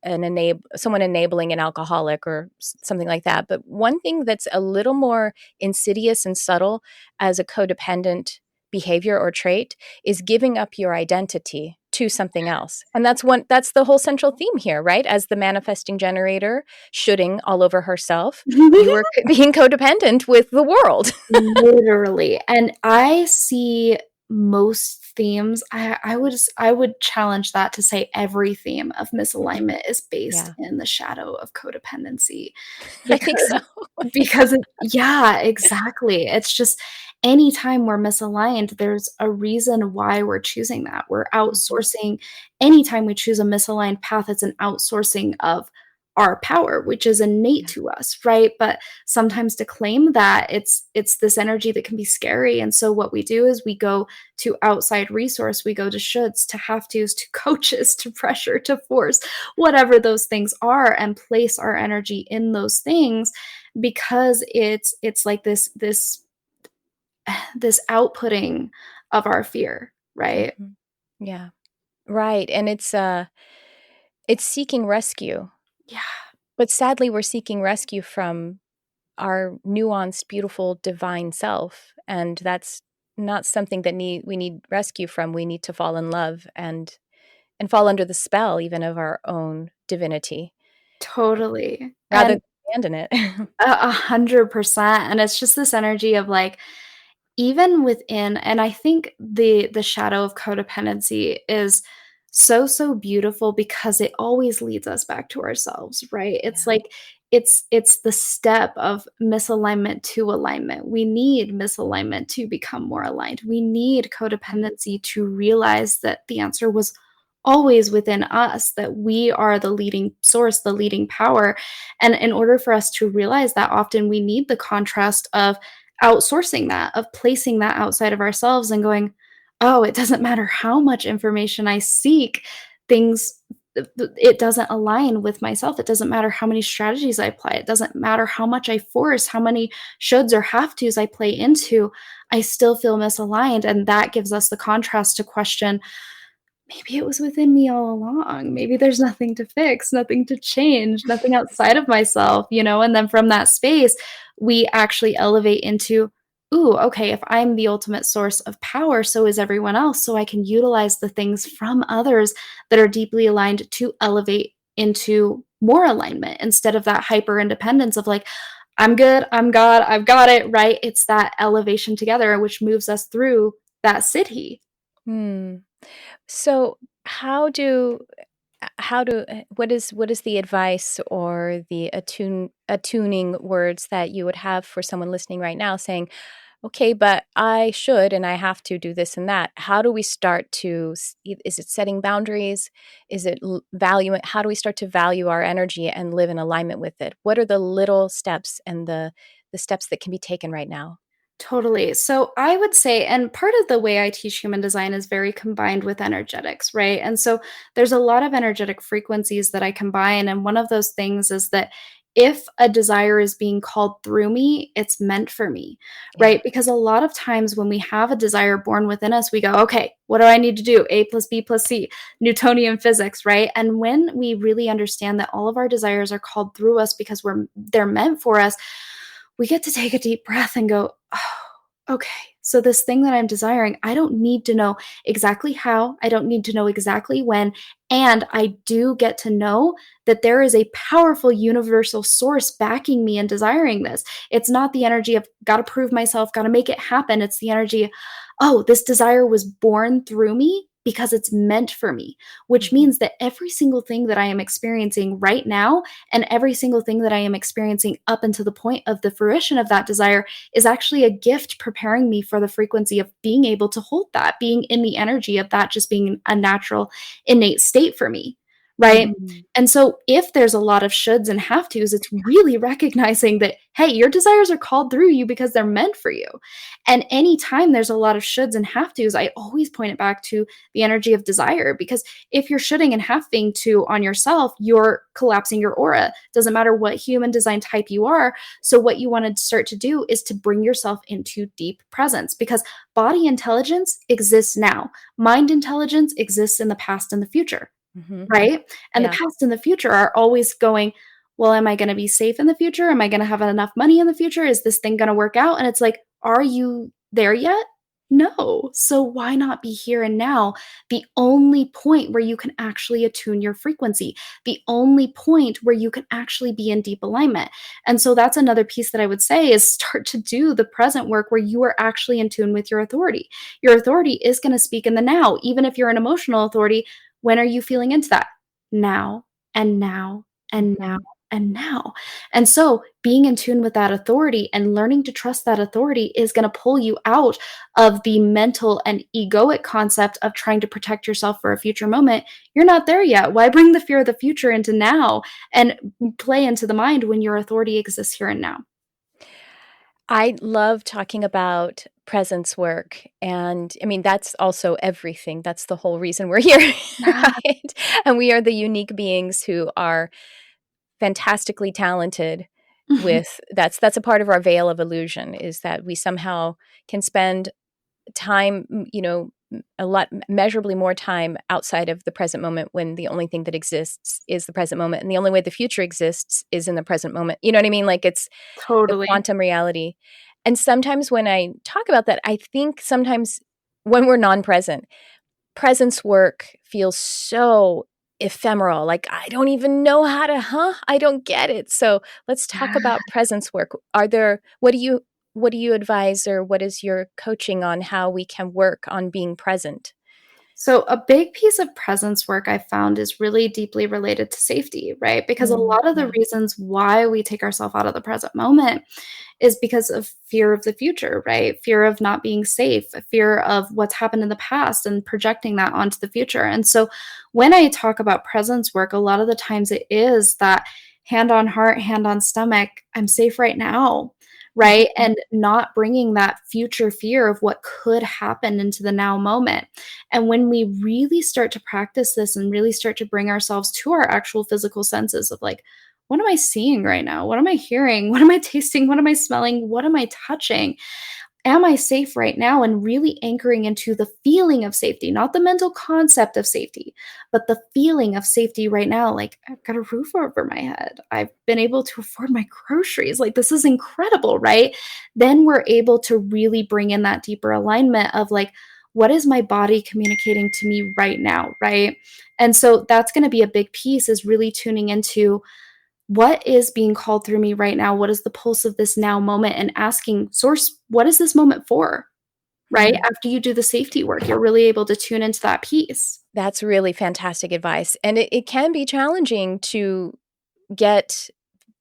someone enabling an alcoholic or something like that. But one thing that's a little more insidious and subtle as a codependent behavior or trait is giving up your identity to something else. And that's the whole central theme here, right? As the manifesting generator shoulding all over herself, you are being codependent with the world. Literally, and I see most themes I would challenge that to say every theme of misalignment is based Yeah, in the shadow of codependency I think because so. I think so. because it yeah, exactly. It's just anytime we're misaligned, there's a reason why we're choosing that. We're Mhm. outsourcing anytime we choose a misaligned path, it's an outsourcing of our power, which is innate Yeah. to us, right? But sometimes to claim that it's this energy that can be scary, and so what we do is we go to outside resource, we go to shoulds, to have tos, to coaches, to pressure, to force, whatever those things are, and place our energy in those things because it's like this outputting of our fear, right? Mhm. Yeah. Right, and it's seeking rescue, Yeah, but sadly, we're seeking rescue from our nuanced, beautiful, divine self, and that's not something that we need rescue from. We need to fall in love and fall under the spell even of our own divinity totally. rather And than abandon it. 100%, and it's just this energy of, like, even within and I think the shadow of codependency is so, so beautiful because it always leads us back to ourselves, right? It's Yeah. like it's the step of misalignment to alignment. We need misalignment to become more aligned. We need codependency to realize that the answer was always within us, that we are the leading source, the leading power. And in order for us to realize that, often we need the contrast of outsourcing that, of placing that outside of ourselves and going, "Oh, it doesn't matter how much information I seek, things it doesn't align with myself. It doesn't matter how many strategies I apply. It doesn't matter how much I force, how many shoulds or have tos I play into. I still feel misaligned." And that gives us the contrast to question, maybe it was within me all along. Maybe there's nothing to fix, nothing to change, nothing outside of myself, you know? And then from that space, we actually elevate into, ooh, okay, if I'm the ultimate source of power, so is everyone else. So I can utilize the things from others that are deeply aligned to elevate into more alignment instead of that hyper independence of like, I'm good, I'm God, I've got it, right? It's that elevation together, which moves us through that city. Hmm. So, what is the advice or the attuning words that you would have for someone listening right now saying, okay, but I should and I have to do this and that. How do we start to, is it setting boundaries? Is it value? How do we start to value our energy and live in alignment with it? What are the little steps and the steps that can be taken right now? Totally. So I would say, and part of the way I teach human design is very combined with energetics, right? And so there's a lot of energetic frequencies that I combine. And one of those things is that if a desire is being called through me, it's meant for me, Yeah. right? Because a lot of times when we have a desire born within us, we go, okay, what do I need to do? A plus B plus C, Newtonian physics, right? And when we really understand that all of our desires are called through us because they're meant for us, we get to take a deep breath and go, oh, okay. So this thing that I'm desiring, I don't need to know exactly how, I don't need to know exactly when, and I do get to know that there is a powerful universal source backing me in desiring this. It's not the energy of got to prove myself, got to make it happen. It's the energy, oh, this desire was born through me because it's meant for me, which means that every single thing that I am experiencing right now and every single thing that I am experiencing up until the point of the fruition of that desire is actually a gift preparing me for the frequency of being able to hold that, being in the energy of that just being a natural, innate state for me. Right. Mhm. And so if there's a lot of shoulds and have tos, it's really recognizing that, hey, your desires are called through you because they're meant for you. And anytime there's a lot of shoulds and have tos, I always point it back to the energy of desire, because if you're shoulding and having to on yourself, you're collapsing your aura. Doesn't matter what human design type you are. So what you want to start to do is to bring yourself into deep presence, because body intelligence exists now. Mind intelligence exists in the past and the future, Mhm. right? And the Yeah. past and the future are always going, well, am I going to be safe in the future? Am I going to have enough money in the future? Is this thing going to work out? And it's like, are you there yet? No. So why not be here and now? The only point where you can actually attune your frequency, the only point where you can actually be in deep alignment. And so that's another piece that I would say is start to do the present work where you are actually in tune with your authority. Your authority is going to speak in the now. Even if you're an emotional authority, when are you feeling into that? Now and now and now Mhm. and now. And so being in tune with that authority and learning to trust that authority is going to pull you out of the mental and egoic concept of trying to protect yourself for a future moment. You're not there yet. Why bring the fear of the future into now and play into the mind when your authority exists here and now? I love talking about presence work. And I mean, that's also everything. That's the whole reason we're here, Yeah. right? And we are the unique beings who are fantastically talented with that's a part of our veil of illusion, is that we somehow can spend time, a lot measurably more time outside of the present moment, when the only thing that exists is the present moment, and the only way the future exists is in the present moment. You know what I mean? Like, it's the Totally. quantum reality. And sometimes when I talk about that, I think sometimes when we're non-present, presence work feels so ephemeral. Like, I don't even know how to, I don't get it. So let's talk about presence work. What do you advise, or what is your coaching on how we can work on being present? So, a big piece of presence work I found is really deeply related to safety, right? Because a lot of the Yeah. reasons why we take ourselves out of the present moment is because of fear of the future, right? Fear of not being safe, fear of what's happened in the past and projecting that onto the future. And so, when I talk about presence work, a lot of the times it is that hand on heart, hand on stomach, I'm safe right now, right? Mhm. And not bringing that future fear of what could happen into the now moment. And when we really start to practice this and really start to bring ourselves to our actual physical senses of like, what am I seeing right now? What am I hearing? What am I tasting? What am I smelling? What am I touching? Am I safe right now? And really anchoring into the feeling of safety, not the mental concept of safety, but the feeling of safety right now. Like, I've got a roof over my head. I've been able to afford my groceries. Like, this is incredible, right? Then we're able to really bring in that deeper alignment of like, what is my body communicating to me right now, right? And so that's going to be a big piece, is really tuning into what is being called through me right now? What is the pulse of this now moment? And asking source, what is this moment for? Right? Mhm. After you do the safety work, you're really able to tune into that piece. That's really fantastic advice. And it can be challenging to get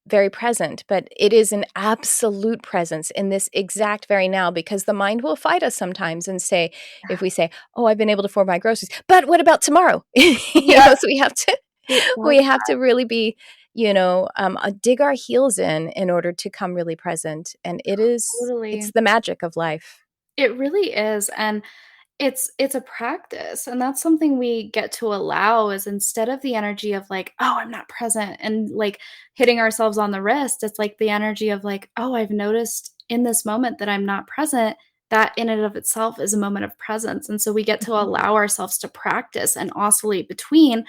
very present, but it is an absolute presence in this exact very now, because the mind will fight us sometimes and say, if we say, "Oh, I've been able to afford my groceries, but what about tomorrow?" Yeah, So we have to it does. we have to really be, dig our heels in order to come really present, and it's Totally. the magic of life. It really is. And It's a practice, and that's something we get to allow is instead of the energy of like, "Oh, I'm not present," and, like, hitting ourselves on the wrist, it's like the energy of like, "Oh, I've noticed in this moment that I'm not present." That in and of itself is a moment of presence, and so we get to allow ourselves to practice and oscillate between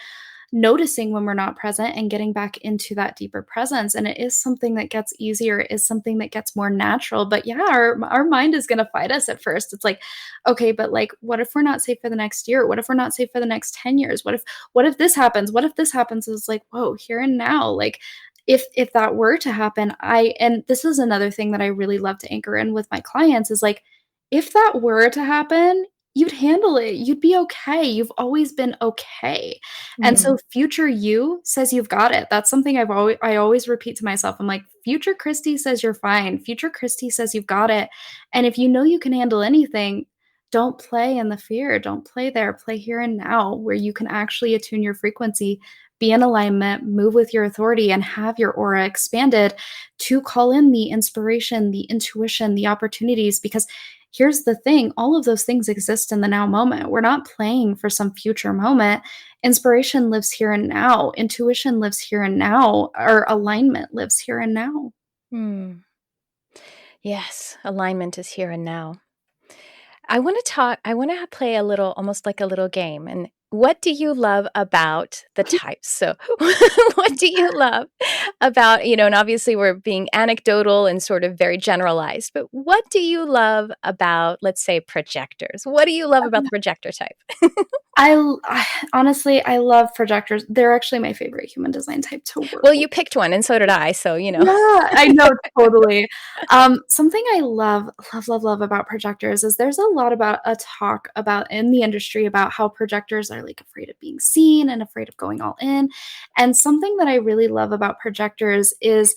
noticing when we're not present and getting back into that deeper presence. And it is something that gets easier, it is something that gets more natural. But yeah, our mind is going to fight us at first. It's like, okay, but like, what if we're not safe for the next year? What if we're not safe for the next 10 years? What if this happens? What if this happens? It's like, whoa, here and now. Like, if that were to happen, and this is another thing that I really love to anchor in with my clients is like, if that were to happen, you'd handle it. You'd be okay. You've always been okay. And Mm. so future you says you've got it. That's something I always repeat to myself. I'm like, future Christy says you're fine. Future Christy says you've got it. And if you know you can handle anything, don't play in the fear. Don't play there. Play here and now where you can actually attune your frequency, be in alignment, move with your authority, and have your aura expanded to call in the inspiration, the intuition, the opportunities. Because here's the thing, all of those things exist in the now moment. We're not playing for some future moment. Inspiration lives here and now. Intuition lives here and now. Our alignment lives here and now. Mm. Yes, alignment is here and now. I want to play a little, almost like a little game. And what do you love about the types? So, what do you love about, and obviously we're being anecdotal and sort of very generalized, but what do you love about, let's say, projectors? What do you love about the projector type? Honestly, I love projectors. They're actually my favorite human design type to work Well, with. you picked one, and so did I. So, Yeah, I know, totally. Something I love, love, love, love about projectors is there's a lot about a talk about in the industry about how projectors are like afraid of being seen and afraid of going all in. And something that I really love about projectors is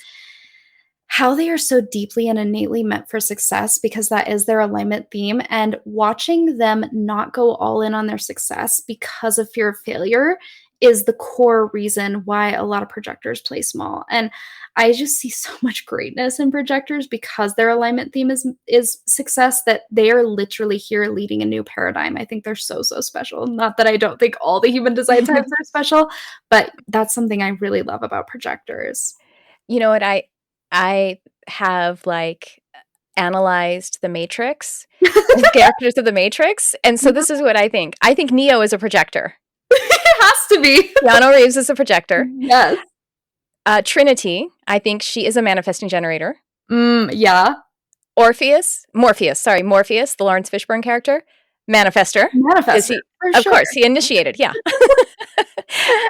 how they are so deeply and innately meant for success because that is their alignment theme. And watching them not go all in on their success because of fear of failure is the core reason why a lot of projectors play small. And I just see so much greatness in projectors because their alignment theme is success, that they are literally here leading a new paradigm. I think they're so, so special. Not that I don't think all the human design types are special, but that's something I really love about projectors. You know what? I have like analyzed the Matrix, the characters of the Matrix, and so this is what I think. I think Neo is a projector. It has to be. Keanu Reeves is a projector. Yes. Trinity, I think she is a manifesting generator. Yeah. Morpheus, the Lawrence Fishburne character, manifester. Because Manifester, he, for of sure. course, he initiated, yeah.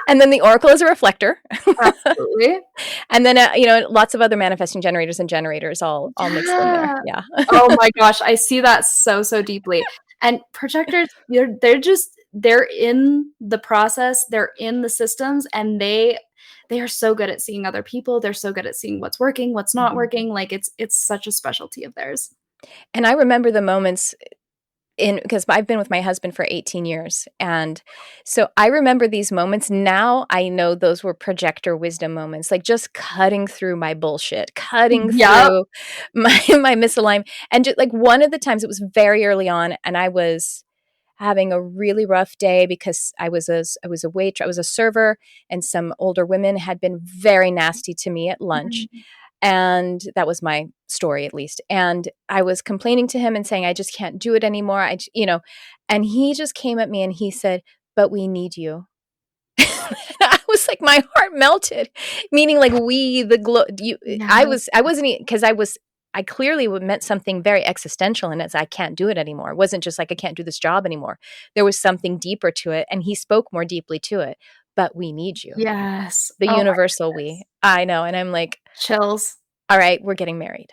And then the Oracle is a reflector. Absolutely. And then, lots of other manifesting generators and generators all mixed in there. Yeah. Yeah. Oh my gosh, I see that so, so deeply. And projectors, they're in the process, they're in the systems, and they are so good at seeing other people. They're so good at seeing what's working, what's not working. Like it's such a specialty of theirs. And I remember the moments because I've been with my husband for 18 years. And so I remember these moments. Now I know those were projector wisdom moments, like just cutting through my bullshit, cutting Yep. through my misalignment. And just like one of the times, it was very early on, and I was having a really rough day because I was a waitress, I was a server, and some older women had been very nasty to me at lunch. Mhm. And that was my story, at least. And I was complaining to him and saying, I just can't do it anymore. And he just came at me and he said, but we need you. I was like, my heart melted, meaning like Yeah. I wasn't, because I clearly meant something very existential, and it's I can't do it anymore. It wasn't just like I can't do this job anymore. There was something deeper to it, and he spoke more deeply to it. But we need you, Yes. the Oh my universal goodness. we. I know, and I'm like, Chills. all right, we're getting married.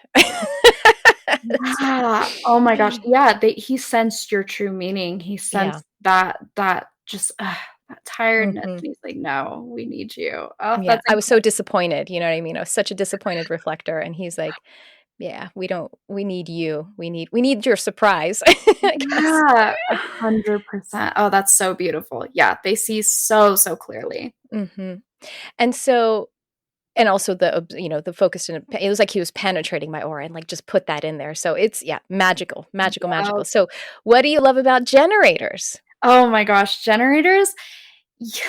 Yeah. Oh my gosh. Yeah, he sensed your true meaning. He Yeah. sensed that just that tiredness, Mhm. and he's like, "No, we need you." Oh, Yeah, that's I was so disappointed, you know what I mean? I was such a disappointed reflector, and he's like, "Yeah, we need you. We need your surprise," I guess. yeah, 100%. Oh, that's so beautiful. Yeah, they see so, so clearly. Mhm. And so And also the focus, and it was like he was penetrating my aura and like just put that in there. So it's, yeah, magical, magical, Wow. magical. So what do you love about generators? Oh my gosh, generators. Yeah.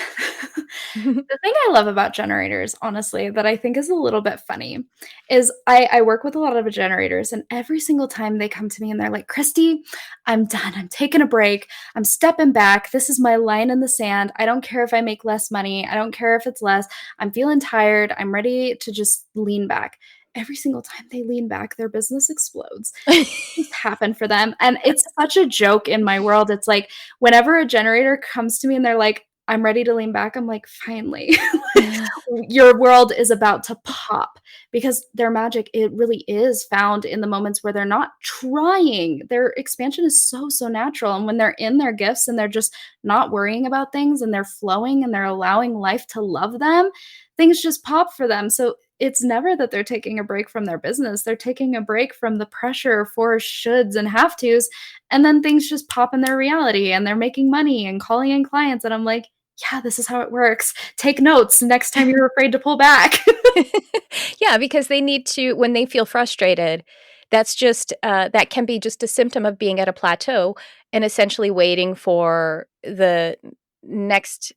The thing I love about generators, honestly, that I think is a little bit funny is I work with a lot of generators, and every single time they come to me and they're like, Christy, I'm done. I'm taking a break. I'm stepping back. This is my line in the sand. I don't care if I make less money. I don't care if it's less. I'm feeling tired. I'm ready to just lean back. Every single time they lean back, their business explodes. Just happened for them. And it's such a joke in my world. It's like whenever a generator comes to me and they're like, I'm ready to lean back, I'm like, finally. Your world is about to pop because their magic, it really is found in the moments where they're not trying. Their expansion is so, so natural. And when they're in their gifts and they're just not worrying about things and they're flowing and they're allowing life to love them, things just pop for them. So it's never that they're taking a break from their business. They're taking a break from the pressure for shoulds and have tos. And then things just pop in their reality and they're making money and calling in clients. And I'm like, yeah, this is how it works. Take notes next time you're afraid to pull back. Yeah, because they need to, when they feel frustrated, that's just that can be just a symptom of being at a plateau and essentially waiting for the next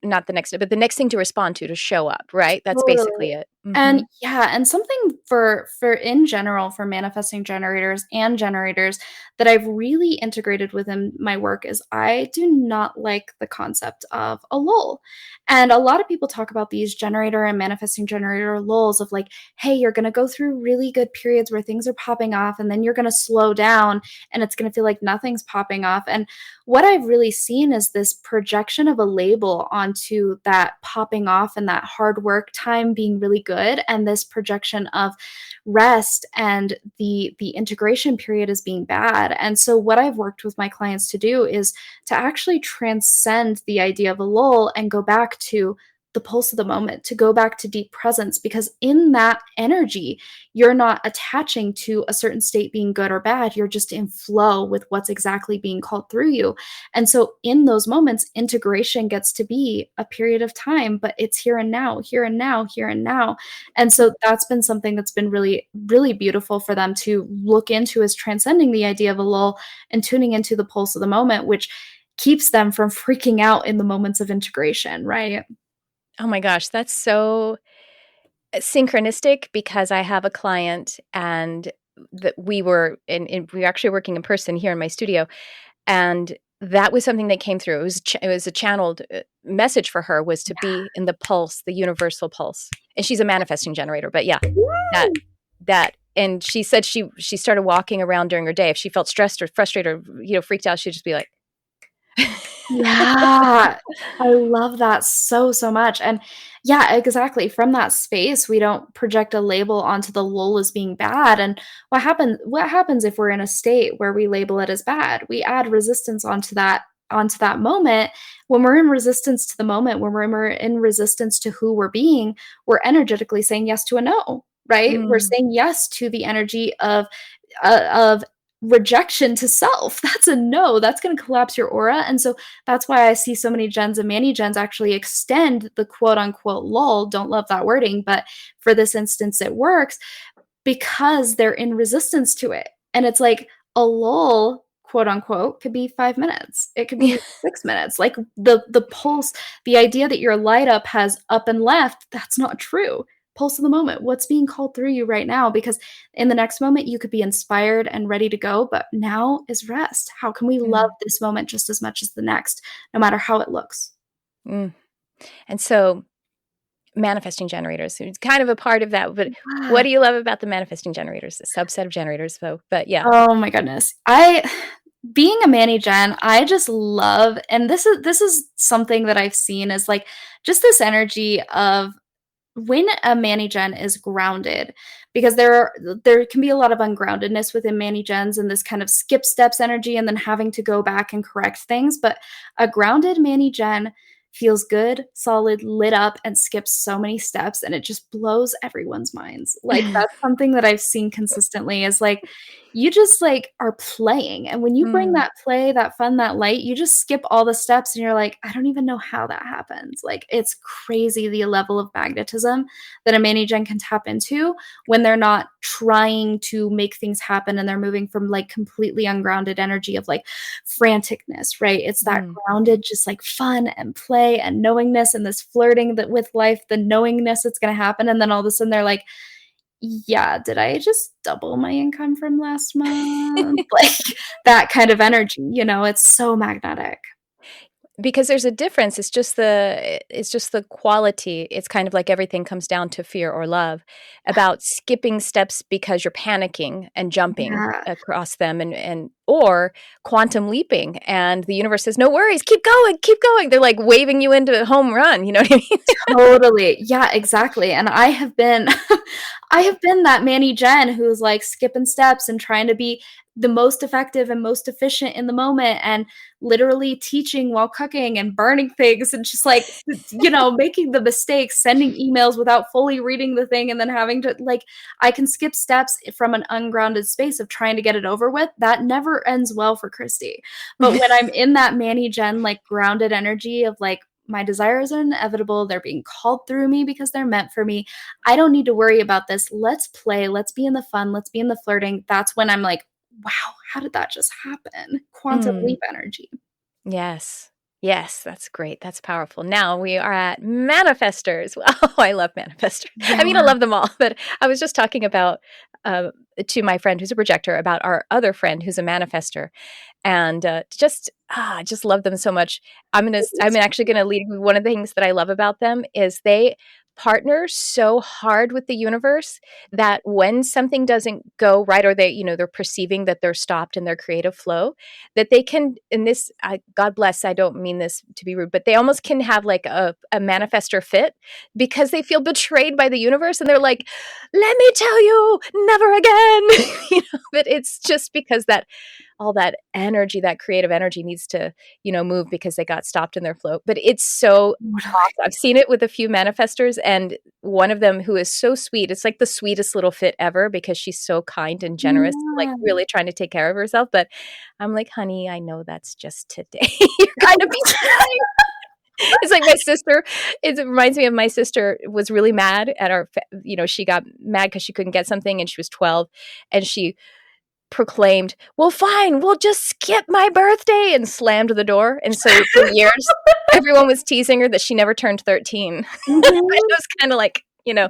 not the next, but the next thing to respond to show up, right? That's Totally. basically it. And yeah, and something for in general for manifesting generators and generators that I've really integrated within my work is I do not like the concept of a lull. And a lot of people talk about these generator and manifesting generator lulls of like, hey, you're going to go through really good periods where things are popping off and then you're going to slow down and it's going to feel like nothing's popping off. And what I've really seen is this projection of a label onto that popping off and that hard work time being really good, and this projection of rest and the integration period as being bad. And so what I've worked with my clients to do is to actually transcend the idea of a lull and go back to the pulse of the moment, to go back to deep presence, because in that energy, you're not attaching to a certain state being good or bad. You're just in flow with what's exactly being called through you. And so in those moments, integration gets to be a period of time, but it's here and now, here and now, here and now. And so that's been something that's been really, really beautiful for them to look into, is transcending the idea of a lull and tuning into the pulse of the moment, which keeps them from freaking out in the moments of integration, right? Oh my gosh, that's so synchronistic, because I have a client and that we were we were actually working in person here in my studio, and that was something that came through. It was a channeled message for her, was to be in the pulse, the universal pulse. And she's a manifesting generator, but yeah, that and she said she started walking around during her day. If she felt stressed or frustrated or freaked out, she'd just be like Yeah, I love that so, so much, and yeah, exactly, from that space, we don't project a label onto the lull as being bad, and what happens if we're in a state where we label it as bad? We add resistance onto that moment. When we're in resistance to the moment, when we're in resistance to who we're being, we're energetically saying yes to a no, right? We're Mm. saying yes to the energy of rejection to self. That's a no. That's going to collapse your aura. And so that's why I see so many gens and mani gens actually extend the quote unquote lull. Don't love that wording, but for this instance, it works because they're in resistance to it. And it's like a lull, quote unquote, could be 5 minutes. It could Yeah. be 6 minutes. Like the pulse, the idea that your light up has up and left, that's not true. Pulse of the moment. What's being called through you right now? Because in the next moment, you could be inspired and ready to go, but now is rest. How can we love Mm. this moment just as much as the next, no matter how it looks? Mm. And so manifesting generators, it's kind of a part of that, but what Ah. do you love about the manifesting generators? A subset of generators, though, but yeah. Oh my goodness. I being a Manny Gen, I just love, and this is something that I've seen is like just this energy of when a Manny Gen is grounded, because there can be a lot of ungroundedness within Manny Gens and this kind of skip steps energy and then having to go back and correct things. But a grounded Manny Gen feels good, solid, lit up, and skips so many steps, and it just blows everyone's minds. Like that's something that I've seen consistently is like you just like are playing. And when you bring that play, that fun, that light, you just skip all the steps and you're like, I don't even know how that happens. Like, it's crazy the level of magnetism that a mani gen can tap into when they're not trying to make things happen and they're moving from like completely ungrounded energy of like franticness, right? It's that grounded, just like fun and play and knowingness and this flirting that with life, the knowingness it's going to happen. And then all of a sudden they're like, yeah, did I just double my income from last month? Like that kind of energy, it's so magnetic. Because there's a difference. It's just the quality. It's kind of like everything comes down to fear or love, about skipping steps because you're panicking and jumping Yeah. across them, and or quantum leaping, and the universe says, no worries, keep going, keep going. They're like waving you into a home run. You know what I mean? Totally. Yeah, exactly. And I have been I have been that Manny Jen who's like skipping steps and trying to be the most effective and most efficient in the moment and literally teaching while cooking and burning things and just like making the mistakes, sending emails without fully reading the thing and then having to like I can skip steps from an ungrounded space of trying to get it over with. That never ends well for Christy. But when I'm in that Manny Jen like grounded energy of like my desires are inevitable. They're being called through me because they're meant for me. I don't need to worry about this. Let's play. Let's be in the fun. Let's be in the flirting. That's when I'm like, wow, how did that just happen? Quantum leap energy. Yes. Yes, that's great. That's powerful. Now we are at manifestors. Oh, I love manifestors. Yeah. I mean, I love them all, but I was just talking about to my friend who's a projector about our other friend who's a manifester, and just love them so much. I'm actually gonna lead with one of the things that I love about them is they partner so hard with the universe that when something doesn't go right, or they're perceiving that they're stopped in their creative flow, that they can, in this, God bless, I don't mean this to be rude, but they almost can have like a manifestor fit because they feel betrayed by the universe, and they're like, let me tell you, never again. But it's just because that all that energy, that creative energy needs to, move because they got stopped in their flow. But it's so awesome. I've seen it with a few manifestors, and one of them who is so sweet. It's like the sweetest little fit ever because she's so kind and generous, like really trying to take care of herself. But I'm like, honey, I know that's just today. You're gonna be fine. It's like my sister. It reminds me of my sister was really mad at our, she got mad because she couldn't get something and she was 12, and she proclaimed, well, fine, we'll just skip my birthday, and slammed the door. And so for years, everyone was teasing her that she never turned 13. Mm-hmm. It was kind of like, Yeah.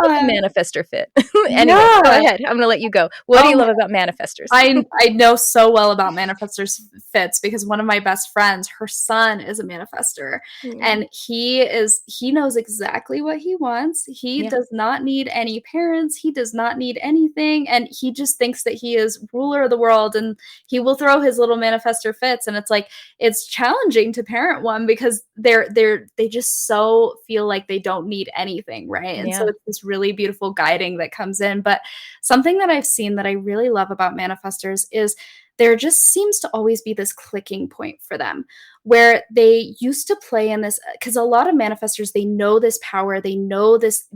manifestor fit. Anyway, go ahead. I'm going to let you go. What do you love about manifestors? I know so well about manifestors fits because one of my best friends, her son is a manifestor, and he knows exactly what he wants. He does not need any parents. He does not need anything. And he just thinks that he is ruler of the world, and he will throw his little manifestor fits. And it's like, it's challenging to parent one because they just so feel like they don't need anything. Right. And so it's this really beautiful guiding that comes in. But something that I've seen that I really love about manifestors is there just seems to always be this clicking point for them where they used to play in this, because a lot of manifestors, they know this power, they know this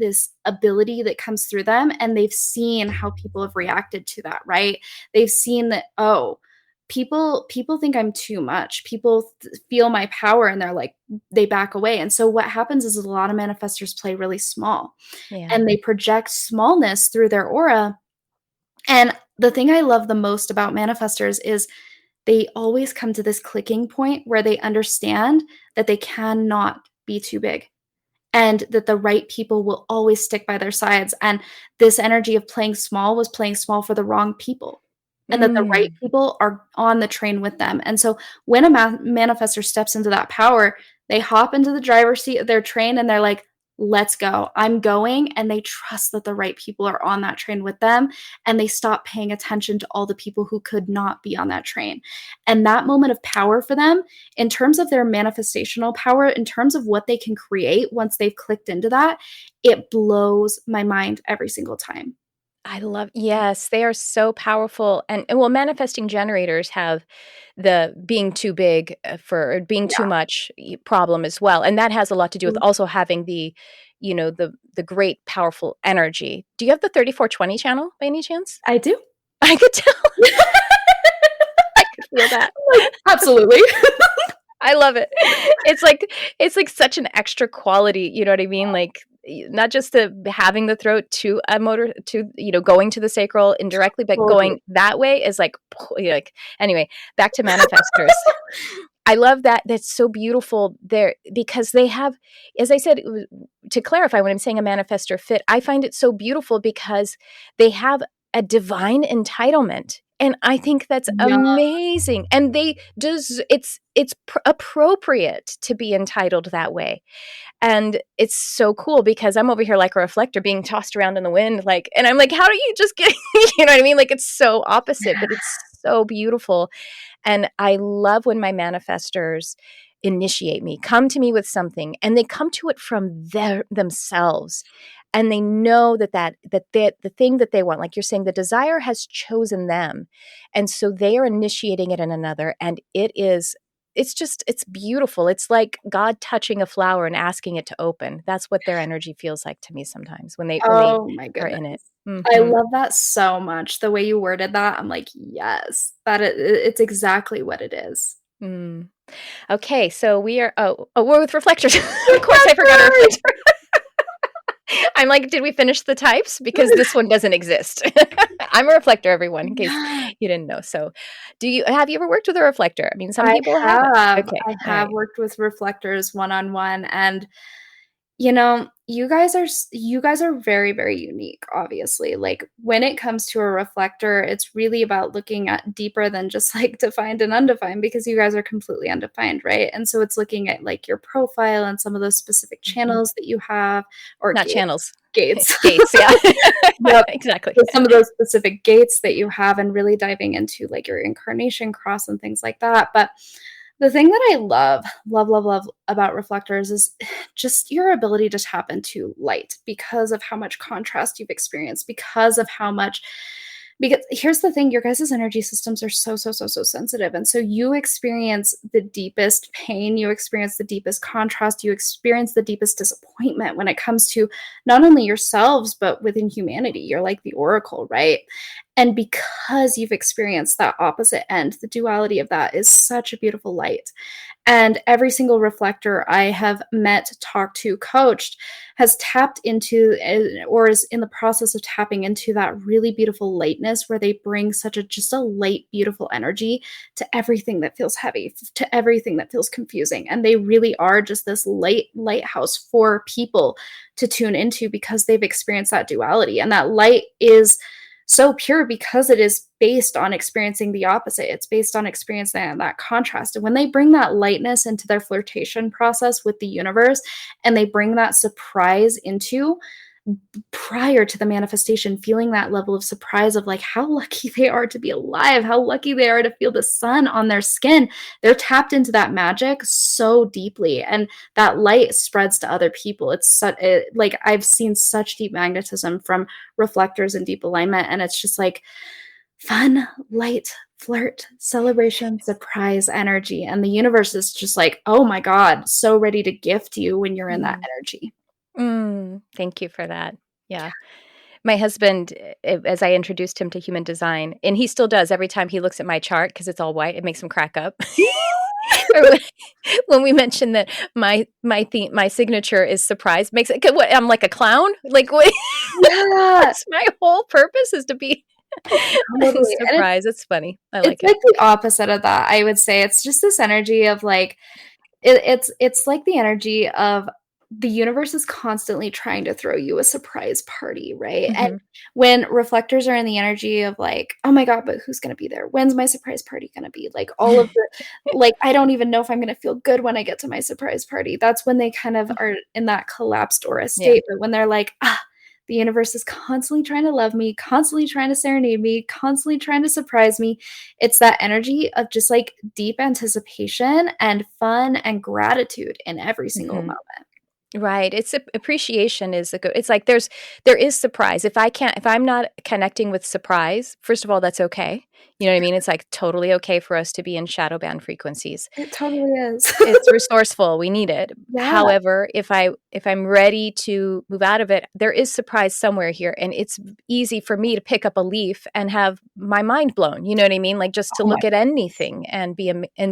ability that comes through them, and they've seen how people have reacted to that, right? They've seen that, oh, people think I'm too much. People feel my power and they're like, they back away. And so what happens is a lot of manifestors play really small and they project smallness through their aura. And the thing I love the most about manifestors is they always come to this clicking point where they understand that they cannot be too big and that the right people will always stick by their sides. And this energy of playing small was playing small for the wrong people. And that the right people are on the train with them. And so when a manifestor steps into that power, they hop into the driver's seat of their train and they're like, let's go. I'm going. And they trust that the right people are on that train with them. And they stop paying attention to all the people who could not be on that train. And that moment of power for them, in terms of their manifestational power, in terms of what they can create once they've clicked into that, it blows my mind every single time. Yes, they are so powerful. And well, manifesting generators have the being too big for being too much problem as well. And that has a lot to do with also having the great powerful energy. Do you have the 3420 channel by any chance? I do. I could tell. I could feel that. Like, absolutely. I love it. It's like such an extra quality, you know what I mean? Like not just the having the throat to a motor to, you know, going to the sacral indirectly, but Totally. going that way is like anyway, back to manifestors. I love that. That's so beautiful there because they have, as I said, to clarify, when I'm saying a manifestor fit, I find it so beautiful because they have a divine entitlement. And I think that's Yeah. amazing. And it's appropriate to be entitled that way. And it's so cool because I'm over here like a reflector being tossed around in the wind, like, and I'm like, how do you just get, you know what I mean? Like, it's so opposite, but it's so beautiful. And I love when my manifestors initiate me, come to me with something, and they come to it from themselves. And they know that the thing that they want, like you're saying, the desire has chosen them. And so they are initiating it in another. And it's beautiful. It's like God touching a flower and asking it to open. That's what their energy feels like to me sometimes when they Oh my are goodness. in it. I Mm-hmm. love that so much. The way you worded that, I'm like, yes, it's exactly what it is. Mm. Okay, so we are we're with reflectors. Of course, I forgot our reflector. I'm like, did we finish the types? Because this one doesn't exist. I'm a reflector, everyone, in case Yeah. you didn't know. So, have you ever worked with a reflector? I mean, some I people haven't. have. Okay, I all have right. worked with reflectors one-on-one, and you know, you guys are very, very unique, obviously. Like, when it comes to a reflector, it's really about looking at deeper than just, like, defined and undefined, because you guys are completely undefined, right? And so it's looking at, like, your profile and some of those specific Mhm. channels that you have, or Not channels, gates. gates. Yeah, Yep. exactly. So some of those specific gates that you have, and really diving into, like, your incarnation cross and things like that. But the thing that I love about reflectors is just your ability to tap into light, because of how much contrast you've experienced, because of how much, because here's the thing, your guys' energy systems are so sensitive. And so you experience the deepest pain, you experience the deepest contrast, you experience the deepest disappointment when it comes to not only yourselves, but within humanity. You're like the oracle, right? And because you've experienced that opposite end, the duality of that is such a beautiful light. And every single reflector I have met, talked to, coached has tapped into, or is in the process of tapping into, that really beautiful lightness, where they bring such a just a light, beautiful energy to everything that feels heavy, to everything that feels confusing. And they really are just this lighthouse for people to tune into, because they've experienced that duality. And that light is so pure because it is based on experiencing the opposite. It's based on experiencing that contrast. And when they bring that lightness into their flirtation process with the universe, and they bring that surprise into, prior to the manifestation, feeling that level of surprise of, like, how lucky they are to be alive, how lucky they are to feel the sun on their skin. They're tapped into that magic so deeply, and that light spreads to other people. Like, I've seen such deep magnetism from reflectors in deep alignment, and it's just like fun, light, flirt, celebration, surprise energy. And the universe is just like, oh my God, so ready to gift you when you're in that Mm. energy. Thank you for that. Yeah. My husband, as I introduced him to human design, and he still does every time he looks at my chart because it's all white, it makes him crack up. Or when we mention that my signature is surprise, makes it what, I'm like a clown. Like what? Yeah, That's my whole purpose is to be totally. And surprise. It's funny. I it's like it. like the opposite of that, I would say. It's just this energy of, like, it's like the energy of the universe is constantly trying to throw you a surprise party, right? And Hmm. when reflectors are in the energy of, like, oh my God, but who's going to be there? When's my surprise party going to be? Like, all of the, like, I don't even know if I'm going to feel good when I get to my surprise party. That's when they kind of are in that collapsed aura Yeah. state. But when they're like, the universe is constantly trying to love me, constantly trying to serenade me, constantly trying to surprise me. It's that energy of just, like, deep anticipation and fun and gratitude in every single Hmm. moment. Right. It's appreciation is a good, it's like there is surprise. If I'm not connecting with surprise, first of all, that's okay. You know what I mean? It's like totally okay for us to be in shadow band frequencies. It totally is. It's resourceful. We need it. Yeah. However, if I'm ready to move out of it, there is surprise somewhere here. And it's easy for me to pick up a leaf and have my mind blown. You know what I mean? Like just to Oh my look at goodness. anything and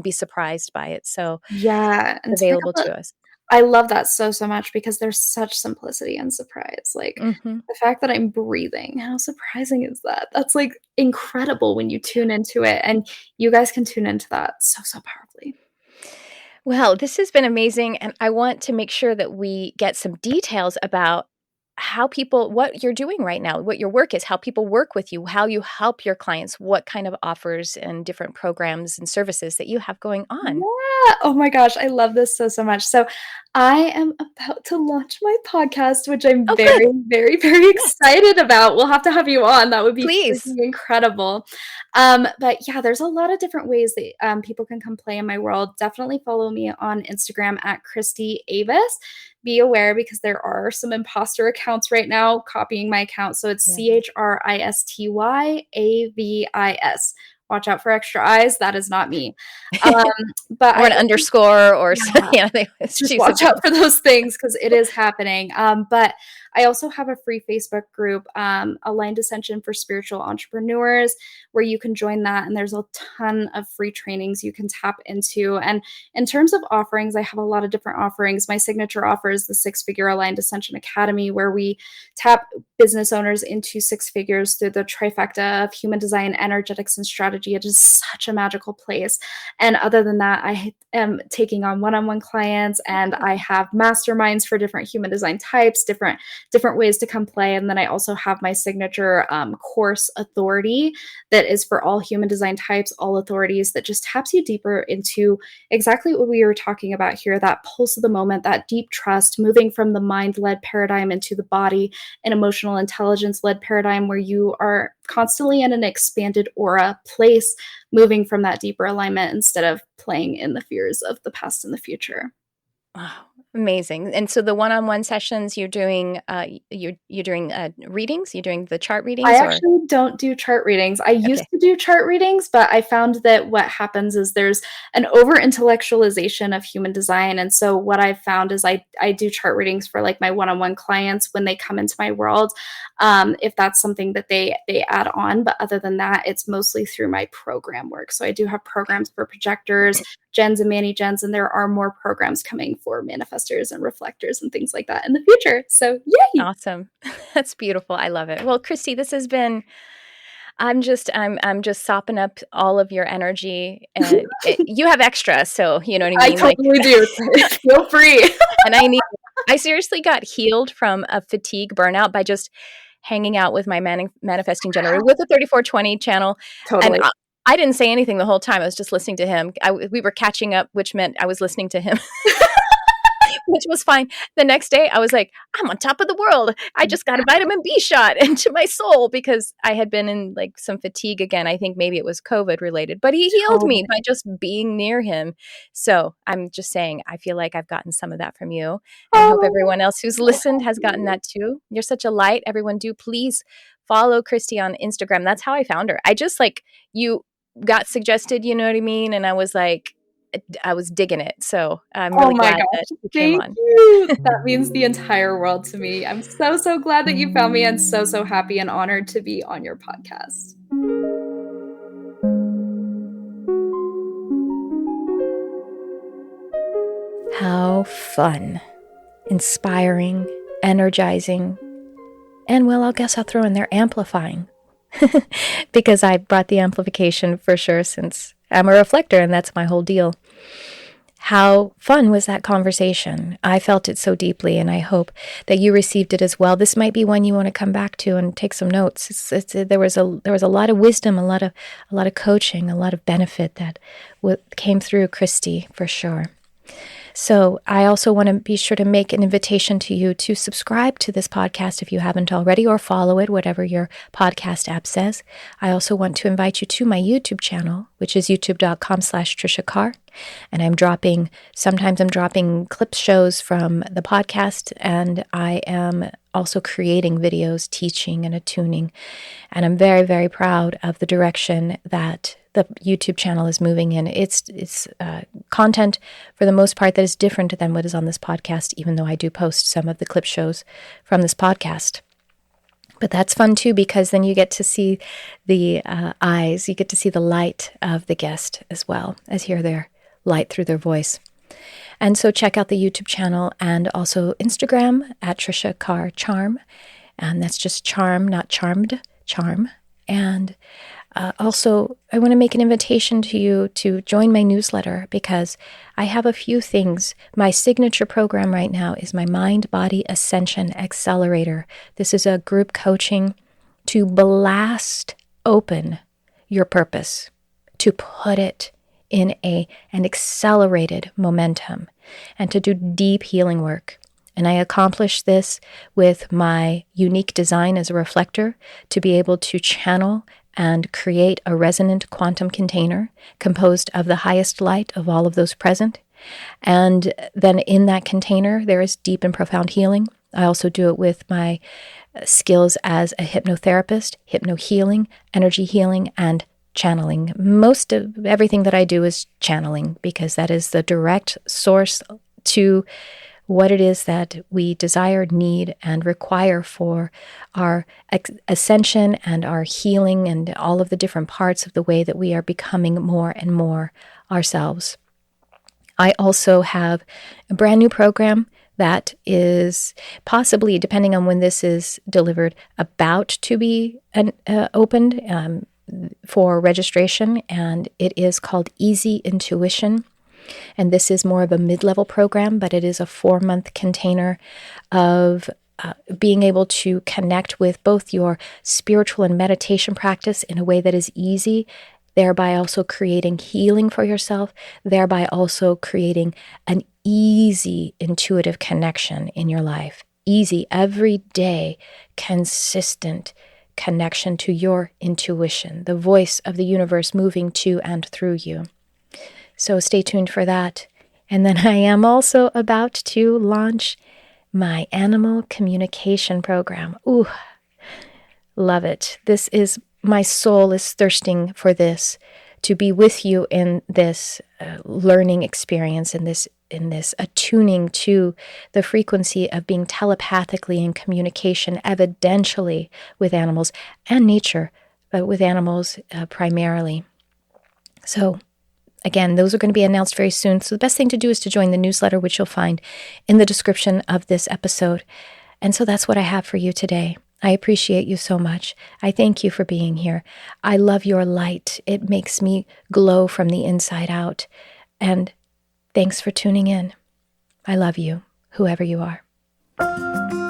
be surprised by it. So Yeah, and it's to pick available up to us. I love that so, so much because there's such simplicity and surprise, like, Hmm. the fact that I'm breathing, how surprising is that? That's, like, incredible when you tune into it, and you guys can tune into that so, so powerfully. Well, this has been amazing, and I want to make sure that we get some details about what you're doing right now, what your work is, how people work with you, how you help your clients, what kind of offers and different programs and services that you have going on. Yeah! Oh my gosh, I love this so, so much. So, I am about to launch my podcast, which I'm Oh, very, good. very, very Yes, excited about. We'll have to have you on. That would be please. freaking incredible. But yeah, there's a lot of different ways that people can come play in my world. Definitely follow me on Instagram at Christy Avis. Be aware because there are some imposter accounts right now copying my account. So it's Yeah. ChristyaAvis. Watch out for extra eyes. That is not me. Um, but Or I an underscore or yeah. Just she's a watch out different. for those things because it is happening. But I also have a free Facebook group, Aligned Ascension for Spiritual Entrepreneurs, where you can join that. And there's a ton of free trainings you can tap into. And in terms of offerings, I have a lot of different offerings. My signature offer is the Six-Figure Aligned Ascension Academy, where we tap business owners into six figures through the trifecta of human design, energetics, and strategy. It is such a magical place. And other than that, I am taking on one-on-one clients, and I have masterminds for different human design types, different ways to come play. And then I also have my signature course Authority that is for all human design types, all authorities, that just taps you deeper into exactly what we were talking about here, that pulse of the moment, that deep trust, moving from the mind-led paradigm into the body and emotional intelligence-led paradigm where you are constantly in an expanded aura place, moving from that deeper alignment instead of playing in the fears of the past and the future. Wow, amazing. And so the one-on-one sessions you're doing, you're doing readings. You're doing the chart I readings, or actually don't do chart readings. I used okay, to do chart readings, but I found that what happens is there's an over intellectualization of human design. And so what I've found is I do chart readings for like my one-on-one clients when they come into my world, if that's something that they add on. But other than that, it's mostly through my program work. So I do have programs for projectors, gens and mani gens, and there are more programs coming for manifestors and reflectors and things like that in the future. So yay! awesome. That's beautiful. I love it. Well, Christy, this has been. I'm just sopping up all of your energy, and you have extra, so you know what I I mean. Like, totally do. Feel free. and I seriously got healed from a fatigue burnout by just hanging out with my manifesting generator with the 3420 channel, and Totally. I didn't say anything the whole time. I was just listening to him. We were catching up, which meant I was listening to him. Which was fine. The next day, I was like, I'm on top of the world. I just got a vitamin B shot into my soul because I had been in like some fatigue again. I think maybe it was COVID related, but he healed me Totally. by just being near him. So I'm just saying, I feel like I've gotten some of that from you. And I hope Oh, everyone else who's so listened has gotten happy. that too. You're such a light. Everyone do please follow Christy on Instagram. That's how I found her. I just like you got suggested, you know what I mean? And I was digging it. So I'm Oh really my glad that gosh. you came Thank on. you. That means the entire world to me. I'm so, so glad that you found me and so, so happy and honored to be on your podcast. How fun, inspiring, energizing, and well, I guess I'll throw in there amplifying because I brought the amplification for sure since I'm a reflector and that's my whole deal. How fun was that conversation? I felt it so deeply, and I hope that you received it as well. This might be one you want to come back to and take some notes. There was a lot of wisdom, a lot of coaching, a lot of benefit that came through Christy for sure. So I also want to be sure to make an invitation to you to subscribe to this podcast if you haven't already, or follow it, whatever your podcast app says. I also want to invite you to my YouTube channel, which is youtube.com/Tricia Carr. And sometimes I'm dropping clip shows from the podcast, and I am also creating videos, teaching and attuning. And I'm very, very proud of the direction that the YouTube channel is moving in. It's content, for the most part, that is different than what is on this podcast, even though I do post some of the clip shows from this podcast. But that's fun too, because then you get to see the eyes, you get to see the light of the guest as well as hear their light through their voice. And so check out the YouTube channel and also Instagram at Tricia Carr Charm. And that's just charm, not charmed, charm. And also, I want to make an invitation to you to join my newsletter, because I have a few things. My signature program right now is my Mind Body Ascension Accelerator. This is a group coaching to blast open your purpose, to put it in an accelerated momentum, and to do deep healing work. And I accomplish this with my unique design as a reflector to be able to channel and create a resonant quantum container composed of the highest light of all of those present. And then in that container, there is deep and profound healing. I also do it with my skills as a hypnotherapist, hypno-healing, energy healing, and channeling. Most of everything that I do is channeling, because that is the direct source to what it is that we desire, need, and require for our ascension and our healing and all of the different parts of the way that we are becoming more and more ourselves. I also have a brand new program that is possibly, depending on when this is delivered, about to be opened for registration, and it is called Easy Intuition. And this is more of a mid-level program, but it is a 4-month container of being able to connect with both your spiritual and meditation practice in a way that is easy, thereby also creating healing for yourself, thereby also creating an easy intuitive connection in your life. Easy, everyday, consistent connection to your intuition, the voice of the universe moving to and through you. So stay tuned for that. And then I am also about to launch my animal communication program. Ooh, love it. My soul is thirsting for this, to be with you in this learning experience, in this attuning to the frequency of being telepathically in communication, evidentially with animals and nature, but with animals primarily. So again, those are going to be announced very soon. So the best thing to do is to join the newsletter, which you'll find in the description of this episode. And so that's what I have for you today. I appreciate you so much. I thank you for being here. I love your light. It makes me glow from the inside out. And thanks for tuning in. I love you, whoever you are.